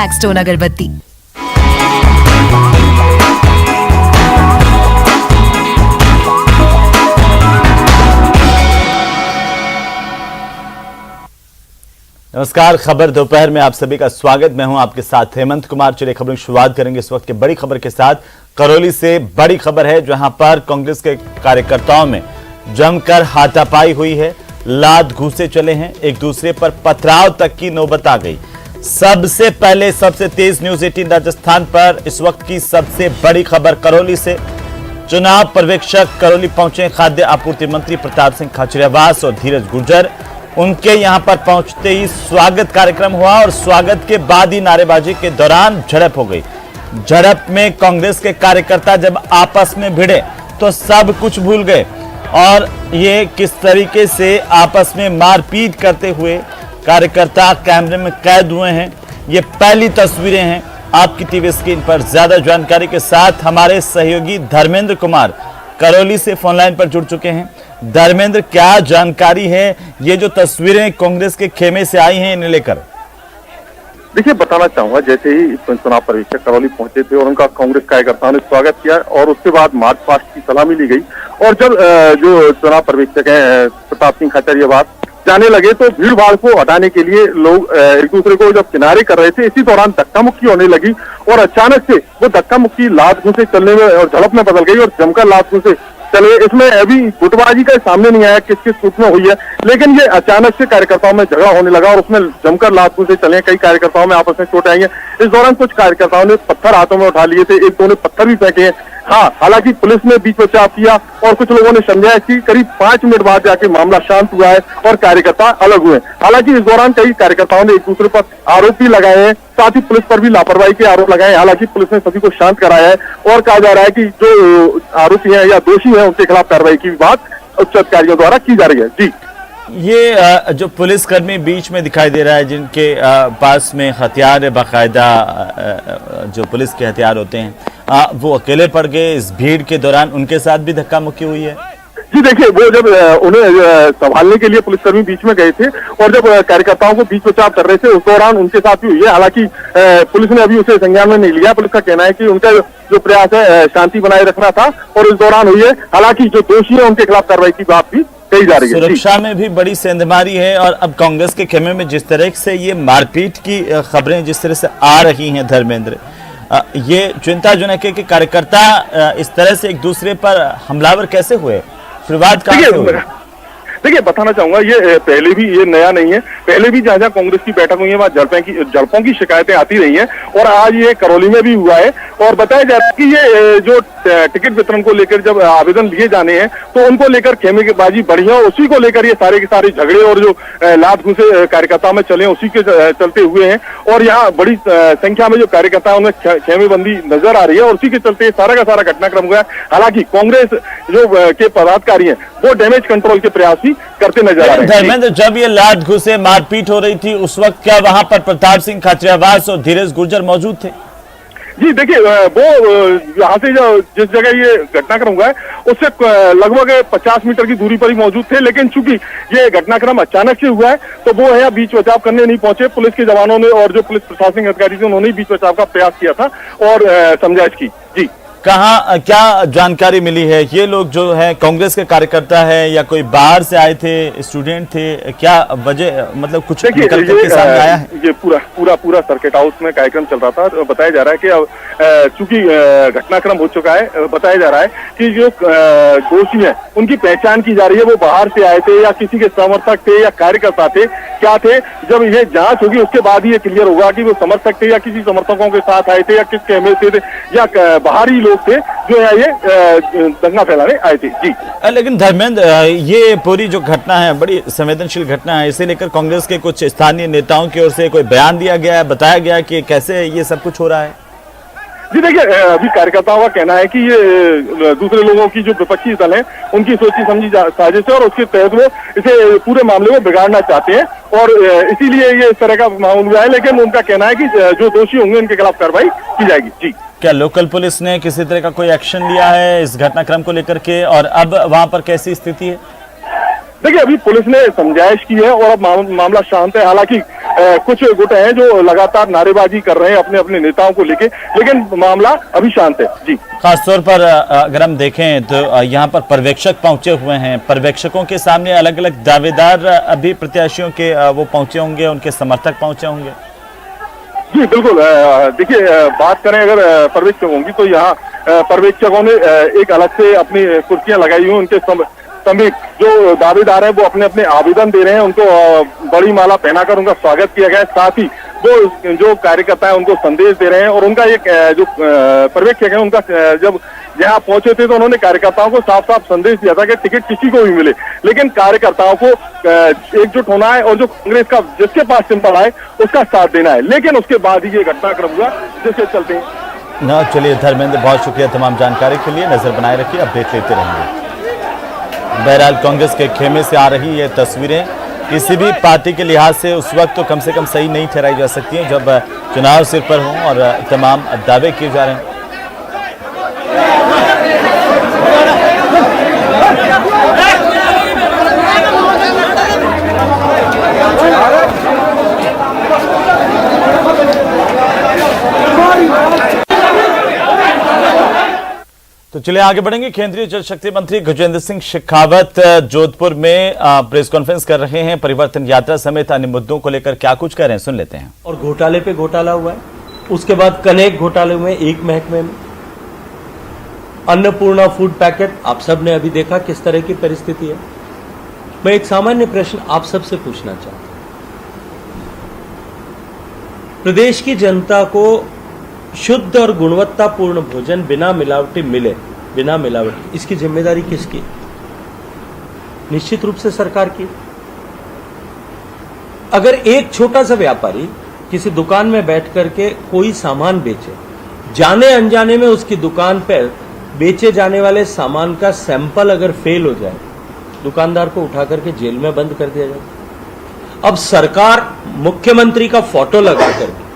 एक्सटोन अगरबत्ती। नमस्कार, खबर दोपहर में आप सभी का स्वागत। मैं हूं आपके साथ हेमंत कुमार। चलिए खबरों की शुरुआत करेंगे इस वक्त की बड़ी खबर के साथ। करौली से बड़ी खबर है जहां पर कांग्रेस के कार्यकर्ताओं में जमकर हाथापाई हुई है, लात घूंसे चले हैं, एक दूसरे पर पथराव तक की नौबत आ गई। सबसे पहले सबसे तेज न्यूज 18 राजस्थान पर इस वक्त की सबसे बड़ी खबर करौली से। चुनाव पर्यवेक्षक करौली पहुंचे खाद्य आपूर्ति मंत्री प्रताप सिंह खाचरियावास और धीरज गुर्जर। उनके यहां पर पहुंचते ही स्वागत कार्यक्रम हुआ और स्वागत के बाद ही नारेबाजी के दौरान झड़प हो गई। झड़प में कांग्रेस के कार्यकर्ता जब आपस में भिड़े तो सब कुछ भूल गए और ये किस तरीके से आपस में मारपीट करते हुए कार्यकर्ता कैमरे में कैद हुए हैं, ये पहली तस्वीरें हैं आपकी टीवी स्क्रीन पर। ज्यादा जानकारी के साथ हमारे सहयोगी धर्मेंद्र कुमार करौली से फोन लाइन पर जुड़ चुके हैं। धर्मेंद्र, क्या जानकारी है, ये जो तस्वीरें कांग्रेस के खेमे से आई हैं इन्हें लेकर? देखिए, बताना चाहूंगा, जैसे ही चुनाव पर्यवेक्षक करौली पहुंचे थे और उनका कांग्रेस कार्यकर्ताओं ने स्वागत किया और उसके बाद मार्च पास्ट की सलामी ली गई और जब जो चुनाव पर्यवेक्षक है प्रताप सिंह खाचरियावास जाने लगे तो भीड़ भाड़ को हटाने के लिए लोग एक दूसरे को जब किनारे कर रहे थे, इसी दौरान धक्का मुक्की होने लगी और अचानक से वो धक्का मुक्की लात घूंसे चलने में और झड़प में बदल गई और जमकर लात घूंसे चले। इसमें अभी गुटबाजी का सामने नहीं आया किस किस सूट में हुई है, लेकिन ये अचानक से कार्यकर्ताओं में झगड़ा होने लगा और उसमें जमकर लात घूंसे चले। कई कार्यकर्ताओं में आपस में चोट आई है। इस दौरान कुछ कार्यकर्ताओं ने पत्थर हाथों में उठा लिए थे, एक दो ने पत्थर भी फेंके हैं। हाँ, हालांकि पुलिस ने बीच बचाव किया और कुछ लोगों ने समझाया कि करीब 5 मिनट बाद जाके मामला शांत हुआ है और कार्यकर्ता अलग हुए। हालांकि इस दौरान कई कार्यकर्ताओं ने एक दूसरे पर आरोप भी लगाए हैं, साथ ही पुलिस पर भी लापरवाही के आरोप लगाए। हालांकि पुलिस ने सभी को शांत कराया है और कहा जा रहा है कि जो आरोपी हैं या दोषी हैं उनके खिलाफ कार्रवाई की बात उच्च अधिकारियों द्वारा की जा रही है। जी, ये जो पुलिसकर्मी बीच में दिखाई दे रहा है जिनके पास में हथियार है, बाकायदा जो पुलिस के हथियार होते हैं, वो अकेले पड़ गए इस भीड़ के दौरान, उनके साथ भी धक्का मुक्की हुई है? जी देखिए, वो जब उन्हें संभालने के लिए पुलिसकर्मी बीच में गए थे और जब कार्यकर्ताओं को बीच बचाव कर रहे थे उस दौरान उनके साथ भी हुई है। हालांकि पुलिस ने अभी उसे संज्ञान में नहीं लिया। पुलिस का कहना है कि उनका जो प्रयास है शांति बनाए रखना था और इस दौरान हुई है। हालांकि जो दोषी है उनके खिलाफ कार्रवाई की बात भी कही जा रही है। सुरक्षा में भी बड़ी सेंधमारी है और अब कांग्रेस के खेमे में जिस तरह से ये मारपीट की खबरें जिस तरह से आ रही हैं धर्मेंद्र, ये चिंताजनक है कि कार्यकर्ता इस तरह से एक दूसरे पर हमलावर कैसे हुए, शुरुआत कहाँ से हुई? देखिए, बताना चाहूंगा, ये पहले भी ये नया नहीं है। पहले भी जहां कांग्रेस की बैठक हुई है वहां झड़पों की शिकायतें आती रही हैं और आज ये करौली में भी हुआ है। और बताया जाता है कि ये जो टिकट वितरण को लेकर जब आवेदन लिए जाने हैं तो उनको लेकर खेमेबाजी बढ़ी है और उसी को लेकर ये सारे के सारे झगड़े और जो लात घूंसे कार्यकर्ताओं में चले उसी के चलते हुए हैं। और यहाँ बड़ी संख्या में जो कार्यकर्ता उनमें खेमेबंदी नजर आ रही है और उसी के चलते सारा का सारा घटनाक्रम हुआ है। हालांकि कांग्रेस जो के पदाधिकारी हैं वो डैमेज कंट्रोल के प्रयास भी करते नजर आ रहे हैं। धर्मेंद्र, जब ये लात घूंसे मारपीट हो रही थी उस वक्त क्या वहां पर प्रताप सिंह खाचरियावास और धीरज गुर्जर मौजूद थे? जी देखिए, वो यहाँ से जिस जगह ये घटनाक्रम हुआ है उससे लगभग 50 मीटर की दूरी पर ही मौजूद थे, लेकिन चूंकि ये घटनाक्रम अचानक से हुआ है तो वो है बीच बचाव करने नहीं पहुंचे। पुलिस के जवानों ने और जो पुलिस प्रशासनिक अधिकारी थे उन्होंने बीच बचाव का प्रयास किया था और समझाइश की। जी, कहाँ क्या जानकारी मिली है? ये लोग जो है कांग्रेस के कार्यकर्ता है या कोई बाहर से आए थे, स्टूडेंट थे, क्या वजह, मतलब कुछ निकल के सामने आया है? ये पूरा सर्किट हाउस में कार्यक्रम चल रहा था। बताया जा रहा है कि चूंकि घटनाक्रम हो चुका है, बताया जा रहा है कि जो दोषी हैं उनकी पहचान की जा रही है। वो बाहर से आए थे या किसी के समर्थक थे या कार्यकर्ता थे, क्या थे? जब ये जांच होगी उसके बाद ही ये क्लियर होगा कि वो समर्थक थे या किसी समर्थकों के साथ आए थे या किस कहमे से थे या बाहरी लोग थे जो है ये दंगा फैलाने आए थे। जी, लेकिन धर्मेंद्र, ये पूरी जो घटना है बड़ी संवेदनशील घटना है, इसे लेकर कांग्रेस के कुछ स्थानीय नेताओं की ओर से कोई बयान दिया गया है, बताया गया कि कैसे ये सब कुछ हो रहा है? जी देखिए, अभी कार्यकर्ताओं का कहना है कि ये दूसरे लोगों की जो विपक्षी दल है उनकी सोची समझी साजिश है और उसके तहत वो इसे पूरे मामले को बिगाड़ना चाहते हैं और इसीलिए ये इस तरह का माहौल हुआ है। लेकिन उनका कहना है कि जो दोषी होंगे उनके खिलाफ कार्रवाई की जाएगी। जी, क्या लोकल पुलिस ने किसी तरह का कोई एक्शन लिया है इस घटनाक्रम को लेकर के, और अब वहां पर कैसी स्थिति है? देखिए, अभी पुलिस ने समझाइश की है और अब मामला शांत है। हालांकि कुछ गुट हैं जो लगातार नारेबाजी कर रहे हैं अपने अपने नेताओं को लेके, लेकिन मामला अभी शांत है। जी, खासतौर पर अगर हम देखें तो यहाँ पर पर्यवेक्षक पहुंचे हुए हैं। पर्यवेक्षकों के सामने अलग अलग दावेदार अभी प्रत्याशियों के वो पहुंचे होंगे, उनके समर्थक पहुंचे होंगे। जी बिल्कुल। देखिए, बात करें अगर पर्यवेक्षकों की, तो यहाँ पर्यवेक्षकों ने एक अलग से अपनी कुर्सियां लगाई हुई। उनके समीप जो दावेदार हैं वो अपने अपने आवेदन दे रहे हैं, उनको बड़ी माला पहनाकर उनका स्वागत किया गया है। साथ ही वो जो कार्यकर्ता है उनको संदेश दे रहे हैं। और उनका एक जो पर्यवेक्षक है, उनका जब यहाँ पहुंचे थे तो उन्होंने कार्यकर्ताओं को साफ साफ संदेश दिया था कि टिकट किसी को भी मिले, लेकिन कार्यकर्ताओं को एकजुट होना है और जो कांग्रेस का जिसके पास सिंबल आए उसका साथ देना है। लेकिन उसके बाद ही ये घटनाक्रम हुआ जिसके चलते ना। चलिए धर्मेंद्र, बहुत शुक्रिया तमाम जानकारी के लिए। नजर बनाए रखिए, अपडेट लेते रहेंगे। बहरहाल कांग्रेस के खेमे से आ रही ये तस्वीरें किसी भी पार्टी के लिहाज से उस वक्त तो कम से कम सही नहीं ठहराई जा सकती हैं जब चुनाव सिर पर हों और तमाम दावे किए जा रहे हैं। तो चलिए आगे बढ़ेंगे। केंद्रीय जल शक्ति मंत्री गजेंद्र सिंह शेखावत जोधपुर में प्रेस कॉन्फ्रेंस कर रहे हैं। परिवर्तन यात्रा समेत अन्य मुद्दों को लेकर क्या कुछ कह रहे हैं, सुन लेते हैं। और घोटाले पे घोटाला हुआ है, उसके बाद कनेक्ट घोटाले हुए एक महकमे में, अन्नपूर्णा फूड पैकेट आप सब ने अभी देखा किस तरह की परिस्थिति है। मैं एक सामान्य प्रश्न आप सबसे पूछना चाहता हूं, प्रदेश की जनता को शुद्ध और गुणवत्तापूर्ण भोजन बिना मिलावटी मिले, बिना मिलावटी, इसकी जिम्मेदारी किसकी? निश्चित रूप से सरकार की। अगर एक छोटा सा व्यापारी किसी दुकान में बैठ करके कोई सामान बेचे, जाने अनजाने में उसकी दुकान पर बेचे जाने वाले सामान का सैंपल अगर फेल हो जाए, दुकानदार को उठा करके जेल में बंद कर दिया जाए। अब सरकार मुख्यमंत्री का फोटो लगा करके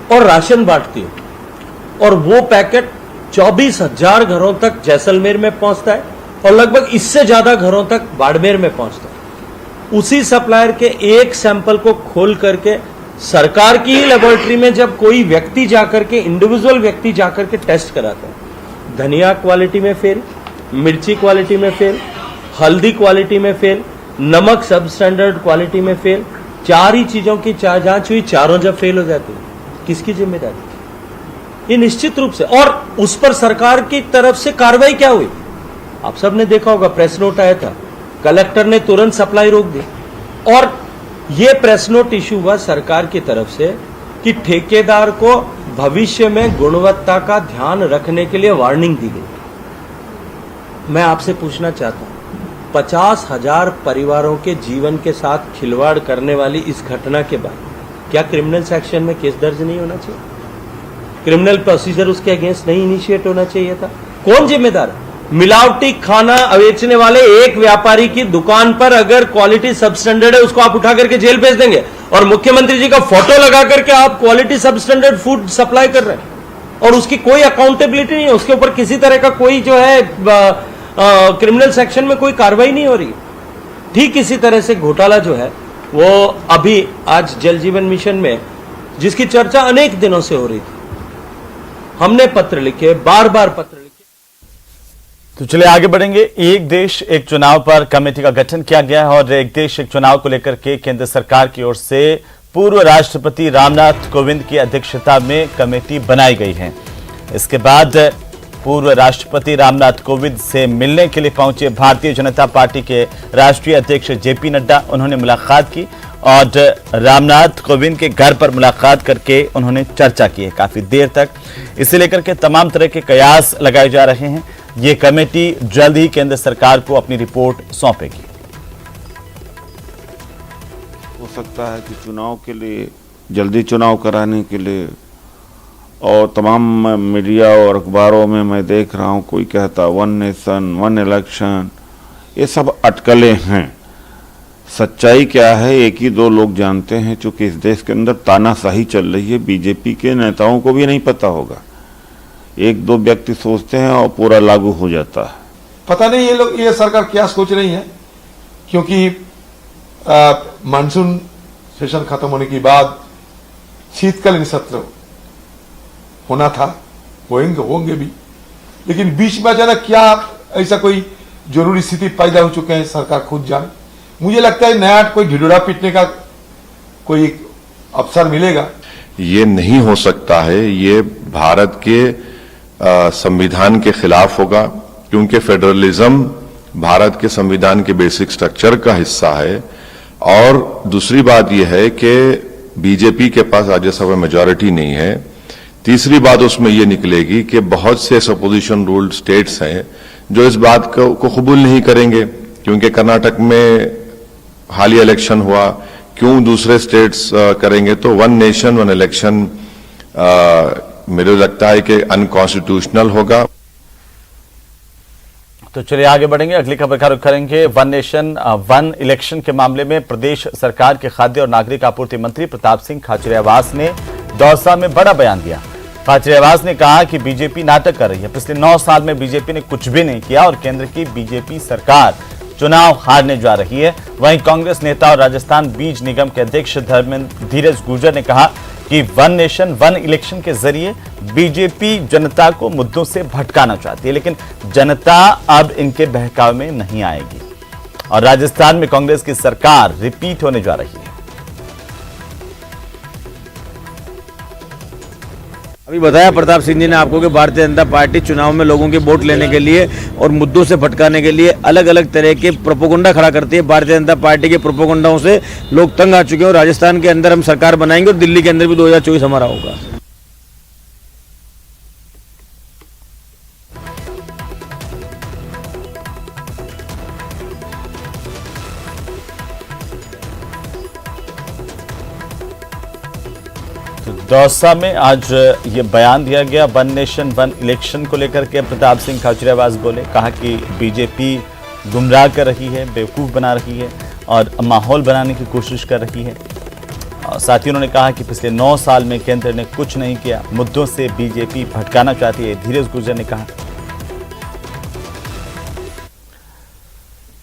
और राशन बांटती है, और वो पैकेट 24,000 घरों तक जैसलमेर में पहुंचता है और लगभग इससे ज्यादा घरों तक बाड़मेर में पहुंचता है। उसी सप्लायर के एक सैंपल को खोल करके सरकार की ही लेबोरेटरी में जब कोई व्यक्ति जाकर के, इंडिविजुअल व्यक्ति जाकर के टेस्ट कराता है, धनिया क्वालिटी में फेल, मिर्ची क्वालिटी में फेल, हल्दी क्वालिटी में फेल, नमक सब स्टैंडर्ड क्वालिटी में फेल, चार ही चीजों की जांच हुई, चारों जब फेल हो जाती है, किसकी जिम्मेदारी? ये निश्चित रूप से। और उस पर सरकार की तरफ से कार्रवाई क्या हुई? आप सब ने देखा होगा, प्रेस नोट आया था, कलेक्टर ने तुरंत सप्लाई रोक दी। और यह प्रेस नोट इशू हुआ सरकार की तरफ से कि ठेकेदार को भविष्य में गुणवत्ता का ध्यान रखने के लिए वार्निंग दी गई। मैं आपसे पूछना चाहता हूं, 50,000 परिवारों के जीवन के साथ खिलवाड़ करने वाली इस घटना के बाद क्या क्रिमिनल सेक्शन में केस दर्ज नहीं होना चाहिए? क्रिमिनल प्रोसीजर उसके अगेंस्ट नहीं इनिशिएट होना चाहिए था? कौन जिम्मेदार है? मिलावटी खाना बेचने वाले एक व्यापारी की दुकान पर अगर क्वालिटी सब स्टैंडर्ड है, उसको आप उठा करके जेल भेज देंगे, और मुख्यमंत्री जी का फोटो लगा करके आप क्वालिटी सब स्टैंडर्ड फूड सप्लाई कर रहे हैं, और उसकी कोई अकाउंटेबिलिटी नहीं है, उसके ऊपर किसी तरह का कोई जो है क्रिमिनल सेक्शन में कोई कार्रवाई नहीं हो रही। ठीक इसी तरह से घोटाला जो है वो अभी आज जल जीवन मिशन में, जिसकी चर्चा अनेक दिनों से हो रही थी, हमने पत्र लिखे, बार बार पत्र लिखे। तो चलिए आगे बढ़ेंगे। एक देश एक चुनाव पर कमेटी का गठन किया गया है और एक देश एक चुनाव को लेकर के केंद्र सरकार की ओर से पूर्व राष्ट्रपति रामनाथ कोविंद की अध्यक्षता में कमेटी बनाई गई है। इसके बाद पूर्व राष्ट्रपति रामनाथ कोविंद से मिलने के लिए पहुंचे भारतीय जनता पार्टी के राष्ट्रीय अध्यक्ष जेपी नड्डा। उन्होंने मुलाकात की और रामनाथ कोविंद के घर पर मुलाकात करके उन्होंने चर्चा की है काफी देर तक। इसे लेकर के तमाम तरह के कयास लगाए जा रहे हैं। ये कमेटी जल्द ही केंद्र सरकार को अपनी रिपोर्ट सौंपेगी। हो सकता है कि चुनाव के लिए, जल्दी चुनाव कराने के लिए, और तमाम मीडिया और अखबारों में मैं देख रहा हूं, कोई कहता 1 नेशन 1 इलेक्शन, ये सब अटकलें हैं। सच्चाई क्या है एक ही दो लोग जानते हैं, चूंकि इस देश के अंदर तानाशाही चल रही है। बीजेपी के नेताओं को भी नहीं पता होगा, एक दो व्यक्ति सोचते हैं और पूरा लागू हो जाता है। पता नहीं ये लोग, ये सरकार क्या सोच रही है, क्योंकि मानसून सेशन खत्म होने के बाद शीतकालीन सत्र होना था, होंगे भी, लेकिन बीच में अचानक क्या ऐसा कोई जरूरी स्थिति पैदा हो चुके हैं, सरकार खुद जाने। मुझे लगता है नया कोई ढिढोरा पीटने का कोई अवसर मिलेगा। ये नहीं हो सकता है, ये भारत के संविधान के खिलाफ होगा, क्योंकि फेडरलिज्म भारत के संविधान के बेसिक स्ट्रक्चर का हिस्सा है। और दूसरी बात यह है कि बीजेपी के पास राज्यसभा मेजॉरिटी नहीं है। तीसरी बात उसमें यह निकलेगी कि बहुत से अपोजिशन रूल्ड स्टेट्स हैं जो इस बात को कबूल नहीं करेंगे, क्योंकि कर्नाटक में हालिया इलेक्शन हुआ, क्यों दूसरे स्टेट्स करेंगे? तो वन नेशन वन इलेक्शन मुझे लगता है कि अनकॉन्स्टिट्यूशनल होगा। तो चलिए आगे बढ़ेंगे, अगली खबर का रुख करेंगे। वन नेशन वन इलेक्शन के मामले में प्रदेश सरकार के खाद्य और नागरिक आपूर्ति मंत्री प्रताप सिंह खाचरियावास ने दौसा में बड़ा बयान दिया। खाचरियावास ने कहा कि बीजेपी नाटक कर रही है, पिछले 9 साल में बीजेपी ने कुछ भी नहीं किया और केंद्र की बीजेपी सरकार चुनाव हारने जा रही है। वहीं कांग्रेस नेता और राजस्थान बीज निगम के अध्यक्ष धीरज गुर्जर ने कहा कि वन नेशन वन इलेक्शन के जरिए बीजेपी जनता को मुद्दों से भटकाना चाहती है, लेकिन जनता अब इनके बहकावे में नहीं आएगी और राजस्थान में कांग्रेस की सरकार रिपीट होने जा रही है। अभी बताया प्रताप सिंह जी ने आपको कि भारतीय जनता पार्टी चुनाव में लोगों के वोट लेने के लिए और मुद्दों से भटकाने के लिए अलग अलग तरह के प्रोपोगंडा खड़ा करती है। भारतीय जनता पार्टी के प्रोपोगंडाओं से लोग तंग आ चुके हैं और राजस्थान के अंदर हम सरकार बनाएंगे और दिल्ली के अंदर भी 2024 हमारा होगा। दौसा में आज ये बयान दिया गया वन नेशन वन इलेक्शन को लेकर के। प्रताप सिंह खाचरियावास बोले, कहा कि बीजेपी गुमराह कर रही है, बेवकूफ़ बना रही है और माहौल बनाने की कोशिश कर रही है। और साथ ही उन्होंने कहा कि पिछले 9 साल में केंद्र ने कुछ नहीं किया, मुद्दों से बीजेपी भटकाना चाहती है। धीरज गुर्जर ने कहा।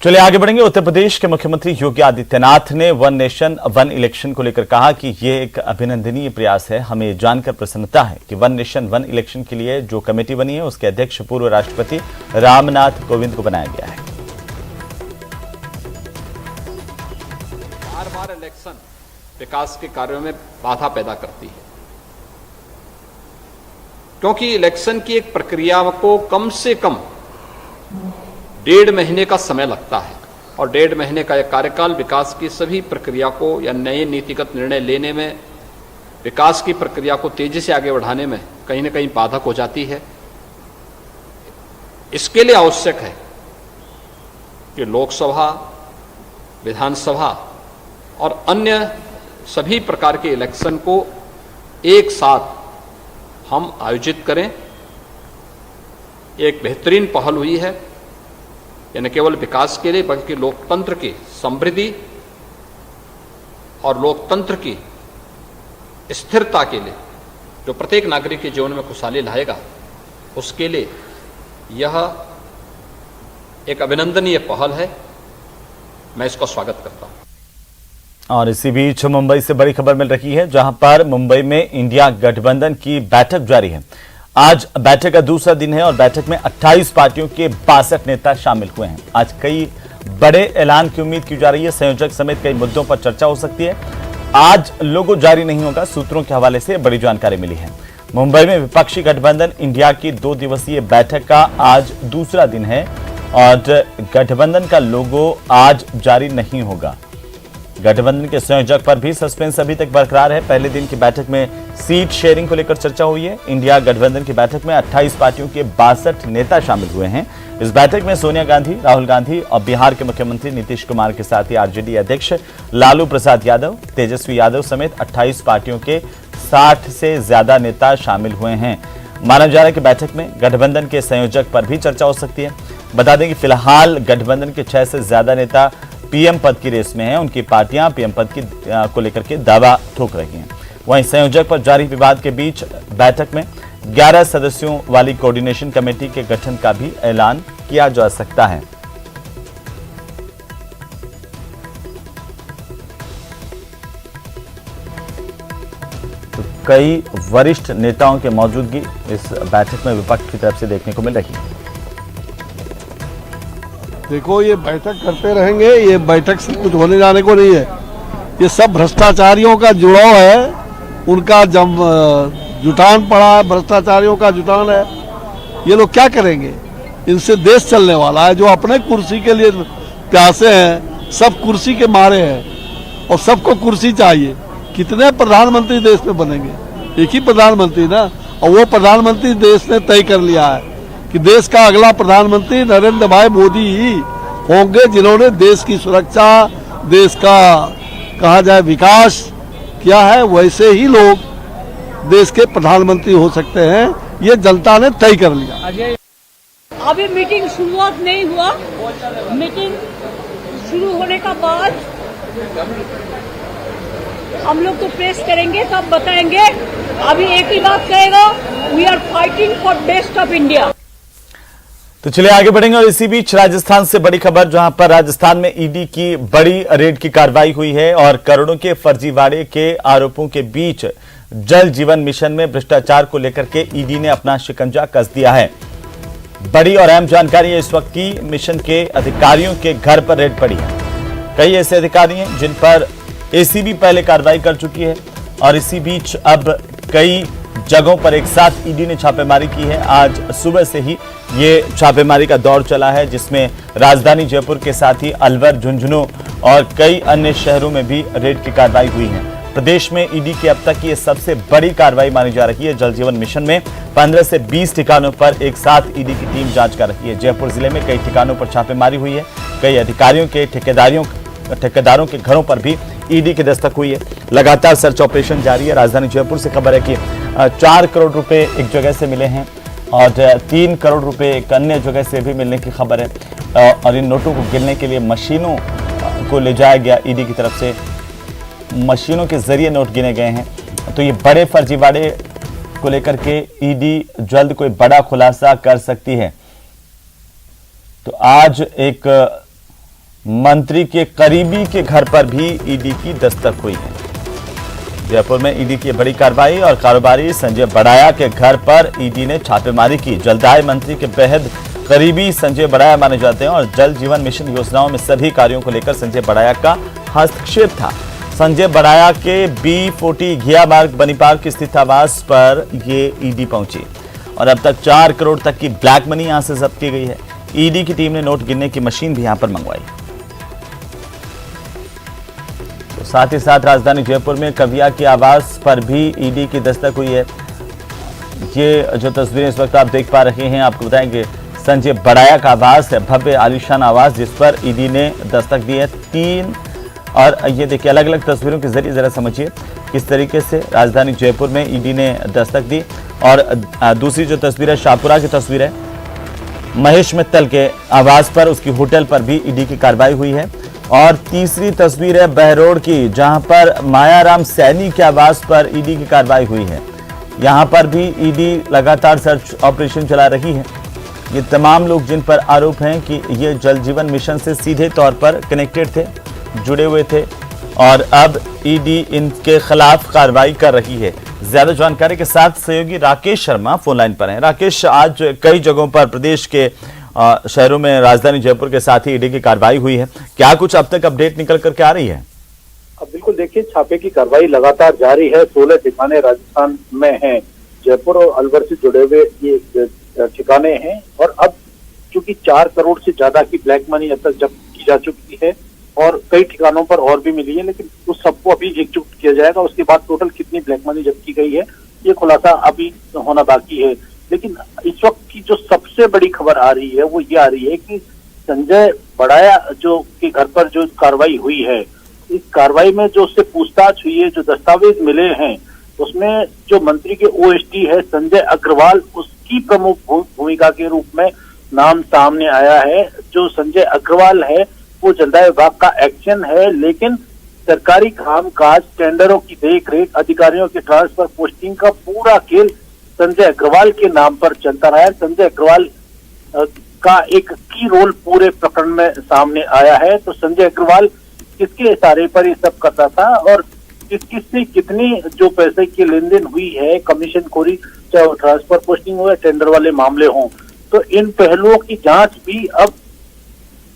चलिए आगे बढ़ेंगे। उत्तर प्रदेश के मुख्यमंत्री योगी आदित्यनाथ ने वन नेशन वन इलेक्शन को लेकर कहा कि यह एक अभिनंदनीय प्रयास है। हमें जानकर प्रसन्नता है कि वन नेशन वन इलेक्शन के लिए जो कमेटी बनी है उसके अध्यक्ष पूर्व राष्ट्रपति रामनाथ कोविंद को बनाया गया है। बार-बार इलेक्शन विकास के कार्यों में बाधा पैदा करती है, क्योंकि इलेक्शन की एक प्रक्रिया को कम से कम 1.5 महीने का समय लगता है और 1.5 महीने का यह कार्यकाल विकास की सभी प्रक्रिया को या नए नीतिगत निर्णय लेने में, विकास की प्रक्रिया को तेजी से आगे बढ़ाने में कहीं न कहीं बाधक हो जाती है। इसके लिए आवश्यक है कि लोकसभा, विधानसभा और अन्य सभी प्रकार के इलेक्शन को एक साथ हम आयोजित करें। एक बेहतरीन पहल हुई है, यह न केवल विकास के लिए बल्कि लोकतंत्र की समृद्धि और लोकतंत्र की स्थिरता के लिए, जो प्रत्येक नागरिक के जीवन में खुशहाली लाएगा, उसके लिए यह एक अभिनंदनीय पहल है। मैं इसका स्वागत करता हूं। और इसी बीच मुंबई से बड़ी खबर मिल रही है, जहां पर मुंबई में इंडिया गठबंधन की बैठक जारी है। आज बैठक का दूसरा दिन है और बैठक में 28 पार्टियों के 62 नेता शामिल हुए हैं। आज कई बड़े ऐलान की उम्मीद की जा रही है। संयोजक समेत कई मुद्दों पर चर्चा हो सकती है। आज लोगो जारी नहीं होगा, सूत्रों के हवाले से बड़ी जानकारी मिली है। मुंबई में विपक्षी गठबंधन इंडिया की 2 दिवसीय बैठक का आज दूसरा दिन है और गठबंधन का लोगो आज जारी नहीं होगा। गठबंधन के संयोजक पर भी सस्पेंस अभी तक बरकरार है। पहले दिन की बैठक में सीट शेयरिंग को लेकर चर्चा हुई है। इंडिया गठबंधन की बैठक में 28 पार्टियों के 62 नेता शामिल हुए हैं। इस बैठक में सोनिया गांधी, राहुल गांधी और बिहार के मुख्यमंत्री नीतीश कुमार के साथ ही आरजेडी अध्यक्ष लालू प्रसाद यादव, तेजस्वी यादव समेत 28 पार्टियों के 60 से ज्यादा नेता शामिल हुए हैं। माना जा रहा है कि बैठक में गठबंधन के संयोजक पर भी चर्चा हो सकती है। बता दें कि फिलहाल गठबंधन के 6 से ज्यादा नेता पीएम पद की रेस में हैं। उनकी पार्टियां पीएम पद को लेकर के दावा ठोक रही हैं। वहीं संयोजक पर जारी विवाद के बीच बैठक में 11 सदस्यों वाली कोऑर्डिनेशन कमेटी के गठन का भी ऐलान किया जा सकता है। कई वरिष्ठ नेताओं के मौजूदगी इस बैठक में विपक्ष की तरफ से देखने को मिल रही है। देखो, ये बैठक करते रहेंगे, ये बैठक से कुछ होने जाने को नहीं है। ये सब भ्रष्टाचारियों का जुड़ाव है, उनका जुटान पड़ा है, भ्रष्टाचारियों का जुटान है। ये लोग क्या करेंगे? इनसे देश चलने वाला है। जो अपने कुर्सी के लिए प्यासे हैं, सब कुर्सी के मारे हैं और सबको कुर्सी चाहिए। कितने प्रधानमंत्री देश में बनेंगे? एक ही प्रधानमंत्री ना, और वो प्रधानमंत्री देश ने तय कर लिया है कि देश का अगला प्रधानमंत्री नरेंद्र भाई मोदी ही होंगे, जिन्होंने देश की सुरक्षा, देश का कहा जाए विकास किया है। वैसे ही लोग देश के प्रधानमंत्री हो सकते हैं, ये जनता ने तय कर लिया। अभी मीटिंग शुरुआत नहीं हुआ, मीटिंग शुरू होने का बाद हम लोग तो प्रेस करेंगे, तब बताएंगे। अभी एक ही बात कहेगा, we are fighting for best of India. तो चलिए आगे बढ़ेंगे और इसी बीच राजस्थान से बड़ी खबर, जहां पर राजस्थान में ईडी की बड़ी रेड की कार्रवाई हुई है और करोड़ों के फर्जीवाड़े के आरोपों के बीच जल जीवन मिशन में भ्रष्टाचार को लेकर के ईडी ने अपना शिकंजा कस दिया है। बड़ी और अहम जानकारी है इस वक्त की, मिशन के अधिकारियों के घर पर रेड पड़ी है। कई ऐसे अधिकारी हैं जिन पर एसीबी पहले कार्रवाई कर चुकी है और इसी बीच अब कई जगहों पर एक साथ ईडी ने छापेमारी की है। आज सुबह से ही ये छापेमारी का दौर चला है, जिसमें राजधानी जयपुर के साथ ही अलवर, झुंझुनू और कई अन्य शहरों में भी रेड की कार्रवाई हुई है। प्रदेश में ईडी की अब तक की सबसे बड़ी कार्रवाई मानी जा रही है। जल जीवन मिशन में 15 से 20 ठिकानों पर एक साथ ईडी की टीम जांच कर रही है। जयपुर जिले में कई ठिकानों पर छापेमारी हुई है। कई अधिकारियों के ठेकेदारों के घरों पर भी ईडी की दस्तक हुई है। लगातार सर्च ऑपरेशन जारी है। राजधानी जयपुर से खबर है कि 4 करोड़ रुपए एक जगह से मिले हैं और 3 करोड़ रुपए एक अन्य जगह से भी मिलने की खबर है और इन नोटों को गिनने के लिए मशीनों को ले जाया गया। ईडी की तरफ से मशीनों के जरिए नोट गिने गए हैं। तो ये बड़े फर्जीवाड़े को लेकर के ईडी जल्द कोई बड़ा खुलासा कर सकती है। तो आज एक मंत्री के करीबी के घर पर भी ईडी की दस्तक हुई है। जयपुर में ईडी की बड़ी कार्रवाई और कारोबारी संजय बड़ाया के घर पर ईडी ने छापेमारी की। जलदाय मंत्री के बेहद करीबी संजय बड़ाया माने जाते हैं और जल जीवन मिशन योजनाओं में सभी कार्यों को लेकर संजय बड़ाया का हस्तक्षेप था। संजय बड़ाया के B40 घिया मार्ग बनीपार्क स्थित आवास पर ये ईडी पहुंची और अब तक 4 करोड़ तक की ब्लैक मनी यहां से जब्त की गई है। ईडी की टीम ने नोट गिनने की मशीन भी यहां पर मंगवाई। तो साथ ही साथ राजधानी जयपुर में कविया के आवास पर भी ईडी की दस्तक हुई है। ये जो तस्वीरें इस वक्त आप देख पा रहे हैं, आपको बताएंगे संजय बड़ाया का आवास है, भव्य आलीशान आवास, जिस पर ईडी ने दस्तक दी है। 3 और ये देखिए अलग अलग तस्वीरों के जरिए जरा समझिए किस तरीके से राजधानी जयपुर में ईडी ने दस्तक दी। और दूसरी जो तस्वीर है शाहपुरा की तस्वीर है, महेश मित्तल के आवास पर, उसकी होटल पर भी ईडी की कार्रवाई हुई है। और तीसरी तस्वीर है बहरोड की, जहां पर मायाराम सैनी के आवास पर ईडी की कार्रवाई हुई है। यहां पर भी ईडी लगातार सर्च ऑपरेशन चला रही है। ये तमाम लोग जिन पर आरोप हैं कि ये जल जीवन मिशन से सीधे तौर पर कनेक्टेड थे, जुड़े हुए थे और अब ईडी इनके खिलाफ कार्रवाई कर रही है। ज्यादा जानकारी के साथ सहयोगी राकेश शर्मा फोन लाइन पर हैं। राकेश, आज कई जगहों पर प्रदेश के शहरों में राजधानी जयपुर के साथ ही ईडी की कार्रवाई हुई है, क्या कुछ अब तक अपडेट निकल करके आ रही है? अब बिल्कुल देखिए, छापे की कार्रवाई लगातार जारी है। 16 ठिकाने राजस्थान में हैं। जयपुर और अलवर से जुड़े हुए ये ठिकाने हैं और अब चूंकि 4 करोड़ से ज्यादा की ब्लैक मनी अब तक जब्त की जा चुकी है और कई ठिकानों पर और भी मिली है, लेकिन उस सबको अभी एकजुट किया जाएगा। उसके बाद टोटल कितनी ब्लैक मनी जब्त की गई है ये खुलासा अभी होना बाकी है। लेकिन इस वक्त की जो सबसे बड़ी खबर आ रही है वो ये आ रही है कि संजय बड़ाया जो के घर पर जो कार्रवाई हुई है, इस कार्रवाई में जो उससे पूछताछ हुई है, जो दस्तावेज मिले हैं, उसमें जो मंत्री के ओएसडी है संजय अग्रवाल, उसकी प्रमुख भूमिका के रूप में नाम सामने आया है। जो संजय अग्रवाल है वो जलदाय विभाग का एक्शन है, लेकिन सरकारी कामकाज, टेंडरों की देखरेख, अधिकारियों के ट्रांसफर पोस्टिंग का पूरा खेल संजय अग्रवाल के नाम पर चलता रहा है। संजय अग्रवाल का एक की रोल पूरे प्रकरण में सामने आया है। तो संजय अग्रवाल किसके इशारे पर ये सब करता था और किस किस से कितनी जो पैसे की लेन देन हुई है, कमीशन खोरी, चाहे वो ट्रांसफर पोस्टिंग हो या टेंडर वाले मामले हों, तो इन पहलुओं की जांच भी अब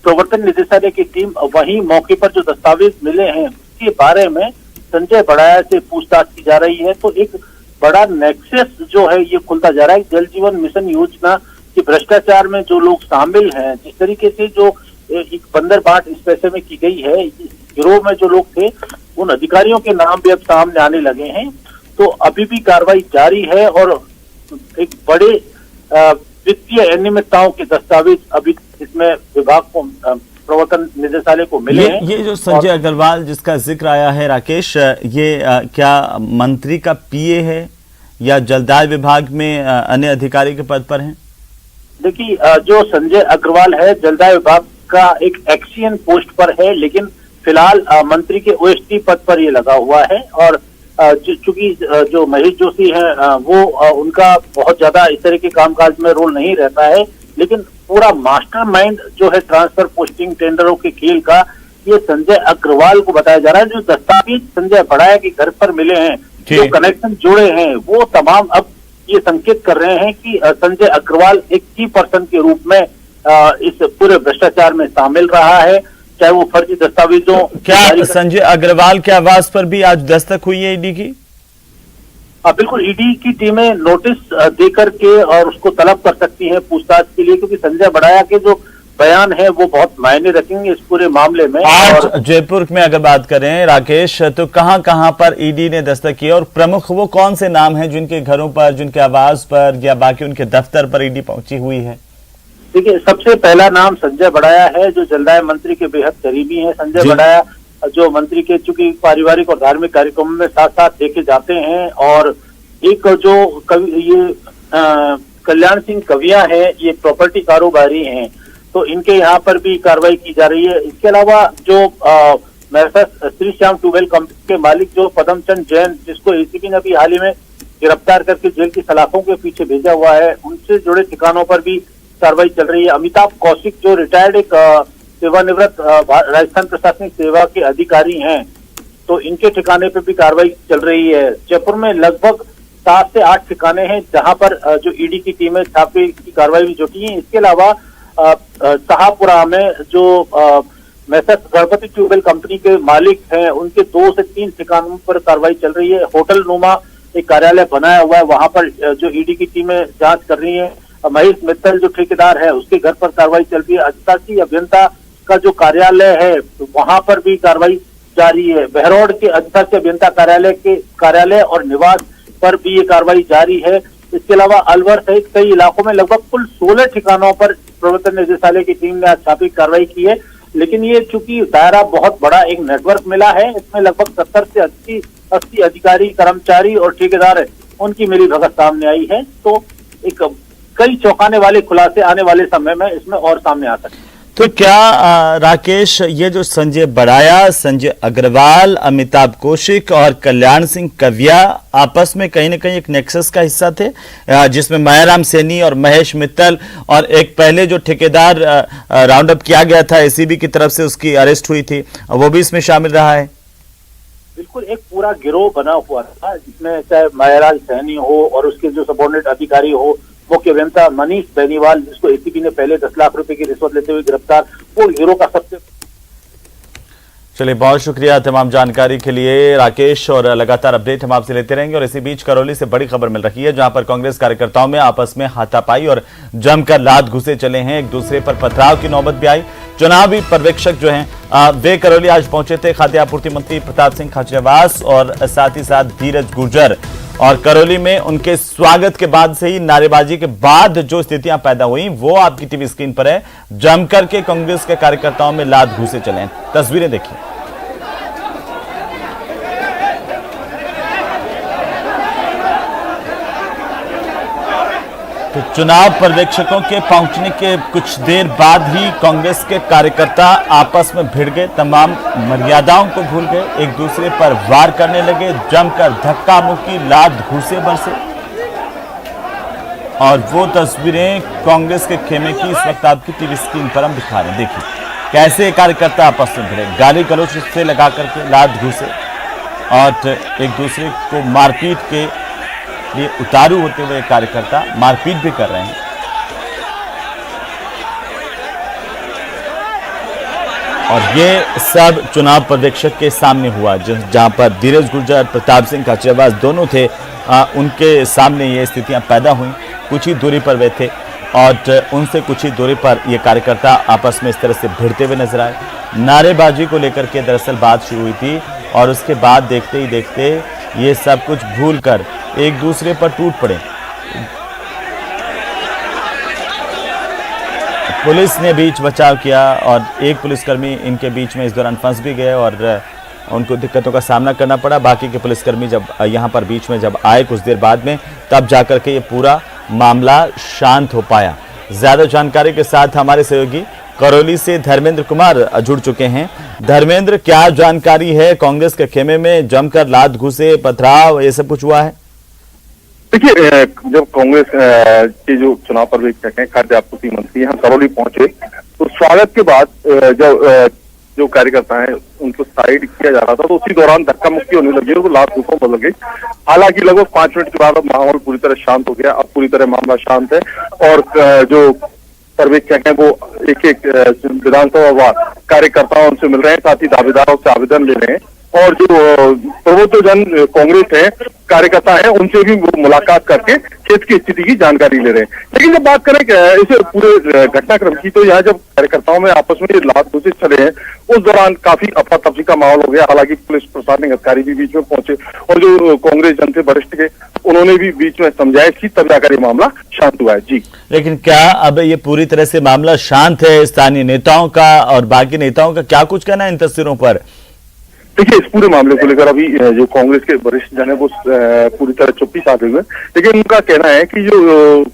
प्रवर्तन निदेशालय की टीम वहीं मौके पर जो दस्तावेज मिले हैं उसके बारे में संजय बड़ाया से पूछताछ की जा रही है। तो एक बड़ा नेक्सस जो है ये खुलता जा रहा है। जल जीवन मिशन योजना के भ्रष्टाचार में जो लोग शामिल हैं, जिस तरीके से जो एक बंदर बाट इस पैसे में की गई है, गिरोह में जो लोग थे उन अधिकारियों के नाम भी अब सामने आने लगे हैं। तो अभी भी कार्रवाई जारी है और एक बड़े वित्तीय अनियमितताओं के दस्तावेज अभी इसमें विभाग को प्रवर्तन निदेशालय को मिले हैं। ये जो संजय अग्रवाल जिसका जिक्र आया है राकेश, ये क्या मंत्री का पीए है या जलदाय विभाग में अन्य अधिकारी के पद पर हैं? देखिए, जो संजय अग्रवाल है जलदाय विभाग का एक एक्सीएन पोस्ट पर है, लेकिन फिलहाल मंत्री के ओएसडी पद पर ये लगा हुआ है। और चूंकि जो महेश जोशी है वो उनका बहुत ज्यादा इस तरह के कामकाज में रोल नहीं रहता है, लेकिन पूरा मास्टरमाइंड जो है ट्रांसफर पोस्टिंग टेंडरों के खेल का, ये संजय अग्रवाल को बताया जा रहा है। जो दस्तावेज संजय बड़ाया के घर पर मिले हैं, जो कनेक्शन जुड़े हैं, वो तमाम अब ये संकेत कर रहे हैं कि संजय अग्रवाल एक की पर्सन के रूप में इस पूरे भ्रष्टाचार में शामिल रहा है, चाहे वो फर्जी दस्तावेजों। क्या संजय अग्रवाल के आवास पर भी आज दस्तक हुई है ईडी की? बिल्कुल, ईडी की टीमें नोटिस दे करके और उसको तलब कर सकती हैं पूछताछ के लिए, क्योंकि संजय बड़ाया के जो बयान है वो बहुत मायने रखेंगे इस पूरे मामले में। आज जयपुर में अगर बात करें राकेश, तो कहां पर ईडी ने दस्तक की और प्रमुख वो कौन से नाम हैं जिनके घरों पर, जिनके आवास पर या बाकी उनके दफ्तर पर ईडी पहुंची हुई है? देखिए, सबसे पहला नाम संजय बड़ाया है, जो जलदाय मंत्री के बेहद करीबी हैं। संजय बड़ाया जो मंत्री के चूंकि पारिवारिक और धार्मिक कार्यक्रमों में साथ साथ लेके जाते हैं, और एक जो कल्याण सिंह कविया है, ये प्रॉपर्टी कारोबारी हैं, तो इनके यहाँ पर भी कार्रवाई की जा रही है। इसके अलावा जो श्री श्याम ट्यूबवेल कंपनी के मालिक जो पदम चंद जैन, जिसको एसीबी ने अभी हाल ही में गिरफ्तार करके जेल की सलाखों के पीछे भेजा हुआ है, उनसे जुड़े ठिकानों पर भी कार्रवाई चल रही है। अमिताभ कौशिक जो रिटायर्ड एक सेवानिवृत्त राजस्थान प्रशासनिक सेवा के अधिकारी हैं, तो इनके ठिकाने पे भी कार्रवाई चल रही है। जयपुर में लगभग 7 से 8 ठिकाने हैं जहां पर जो ईडी की टीमें छापे की कार्रवाई भी जुटी है। इसके अलावा शाहपुरा में जो मैसर्स गणपति ट्यूबवेल कंपनी के मालिक हैं, उनके 2 से 3 ठिकानों पर कार्रवाई चल रही है। होटल नुमा एक कार्यालय बनाया हुआ है, वहां पर जो ईडी की टीमें जांच कर रही है। महेश मित्तल जो ठेकेदार है उसके घर पर कार्रवाई चल रही है। अधिशासी अभियंता का जो कार्यालय है वहां पर भी कार्रवाई जारी है। बहरौड़ के अधिशासी अभियंता कार्यालय और निवास पर भी ये कार्रवाई जारी है। इसके अलावा अलवर सहित कई इलाकों में लगभग कुल 16 ठिकानों पर प्रवर्तन निदेशालय की टीम ने आज छापी कार्रवाई की है। लेकिन ये चूंकि दायरा बहुत बड़ा एक नेटवर्क मिला है, इसमें लगभग 70 से 80 अधिकारी, कर्मचारी और ठेकेदार है, उनकी मिलीभगत सामने आई है। तो एक कई चौंकाने वाले खुलासे आने वाले समय में इसमें और सामने आ सकते हैं। तो क्या राकेश, ये जो संजय बड़ाया, संजय अग्रवाल, अमिताभ कौशिक और कल्याण सिंह कविया आपस में कहीं न कहीं एक नेक्सस का हिस्सा थे, जिसमें मायाराम सैनी और महेश मित्तल और एक पहले जो ठेकेदार राउंड अप किया गया था एसीबी की तरफ से, उसकी अरेस्ट हुई थी, वो भी इसमें शामिल रहा है? बिल्कुल, एक पूरा गिरोह बना हुआ था जिसमें चाहे मायाराम सैनी हो और उसके जो सबॉर्डिनेट अधिकारी हो, मुख्य अभियंता मनीष बेनीवाल, जिसको एसीबी ने पहले 10 लाख रुपए की रिश्वत लेते हुए गिरफ्तार, वो गिरोह का सबसे। चलिए, बहुत शुक्रिया तमाम जानकारी के लिए राकेश, और लगातार अपडेट हम आपसे लेते रहेंगे। और इसी बीच करौली से बड़ी खबर मिल रही है, जहां पर कांग्रेस कार्यकर्ताओं में आपस में हाथापाई और जमकर लात घुसे चले हैं, एक दूसरे पर पथराव की नौबत भी आई। चुनावी पर्यवेक्षक जो हैं वे करौली आज पहुंचे थे, खाद्य आपूर्ति मंत्री प्रताप सिंह खाचरियावास और साथ ही साथ धीरज गुर्जर, और करौली में उनके स्वागत के बाद से ही नारेबाजी के बाद जो स्थितियां पैदा हुई वो आपकी टीवी स्क्रीन पर है। जमकर के कांग्रेस के कार्यकर्ताओं में लात घुसे चले, तस्वीरें देखिए। तो चुनाव पर्यवेक्षकों के पहुंचने के कुछ देर बाद ही कांग्रेस के कार्यकर्ता आपस में भिड़ गए, तमाम मर्यादाओं को भूल गए, एक दूसरे पर वार करने लगे, जमकर धक्का मुक्की, लात घूसे बरसे। और वो तस्वीरें कांग्रेस के खेमे की इस वक्त आपकी टीवी स्क्रीन पर हम दिखा रहे हैं। देखिए कैसे कार्यकर्ता आपस में भिड़े, गाली गलौज से लगा करके लात घूसे, और एक दूसरे को मारपीट के लिए उतारू होते हुए कार्यकर्ता मारपीट भी कर रहे हैं। और ये सब चुनाव पर्यवेक्षक के सामने हुआ, जहां पर धीरज गुर्जर, प्रताप सिंह खाचरियावास दोनों थे, उनके सामने ये स्थितियां पैदा हुई। कुछ ही दूरी पर वे थे और उनसे कुछ ही दूरी पर ये कार्यकर्ता आपस में इस तरह से भिड़ते हुए नजर आए। नारेबाजी को लेकर के दरअसल बात शुरू हुई थी और उसके बाद देखते ही देखते ये सब कुछ भूलकर एक दूसरे पर टूट पड़े। पुलिस ने बीच बचाव किया और एक पुलिसकर्मी इनके बीच में इस दौरान फंस भी गए और उनको दिक्कतों का सामना करना पड़ा। बाकी के पुलिसकर्मी जब यहाँ पर बीच में जब आए कुछ देर बाद में, तब जाकर के ये पूरा मामला शांत हो पाया। ज्यादा जानकारी के साथ हमारे सहयोगी करौली से धर्मेंद्र कुमार जुड़ चुके हैं। धर्मेंद्र, क्या जानकारी है? कांग्रेस के खेमे में जमकर लात घुसे, पथराव, ये सब कुछ हुआ है? देखिए, जब कांग्रेस के जो चुनाव पर्यवेक्षक हैं, खाद्य आपूर्ति मंत्री यहाँ करौली पहुंचे तो स्वागत के बाद जब जो कार्यकर्ता हैं उनको साइड किया जा रहा था तो उसी दौरान धक्का मुक्की होने लगी और लात घूसों बदल गई। हालांकि लगभग 5 मिनट के बाद अब माहौल पूरी तरह शांत हो गया। अब पूरी तरह मामला शांत है और जो पर्यवेक्षक हैं वो एक एक विधानसभा कार्यकर्ताओं से मिल रहे हैं, साथ ही दावेदारों से आवेदन ले रहे हैं और जो प्रबुद्धजन कांग्रेस है कार्यकर्ता है उनसे भी मुलाकात करके क्षेत्र की स्थिति की जानकारी ले रहे हैं। लेकिन जब बात करें इस पूरे घटनाक्रम की तो यहाँ जब कार्यकर्ताओं में आपस में लात घुसे चले हैं उस दौरान काफी अफरा तफरी का माहौल हो गया। हालांकि पुलिस प्रशासनिक अधिकारी भी बीच में पहुंचे और जो कांग्रेस जन थे वरिष्ठ के उन्होंने भी बीच में समझाइश की, तब जाकर ये मामला शांत हुआ है। जी, लेकिन क्या अब ये पूरी तरह से मामला शांत है? स्थानीय नेताओं का और बाकी नेताओं का क्या कुछ कहना है इन तस्वीरों पर? देखिए, इस पूरे मामले को लेकर अभी जो कांग्रेस के वरिष्ठ जन है वो पूरी तरह चुप्पी साधे हुए, लेकिन उनका कहना है कि जो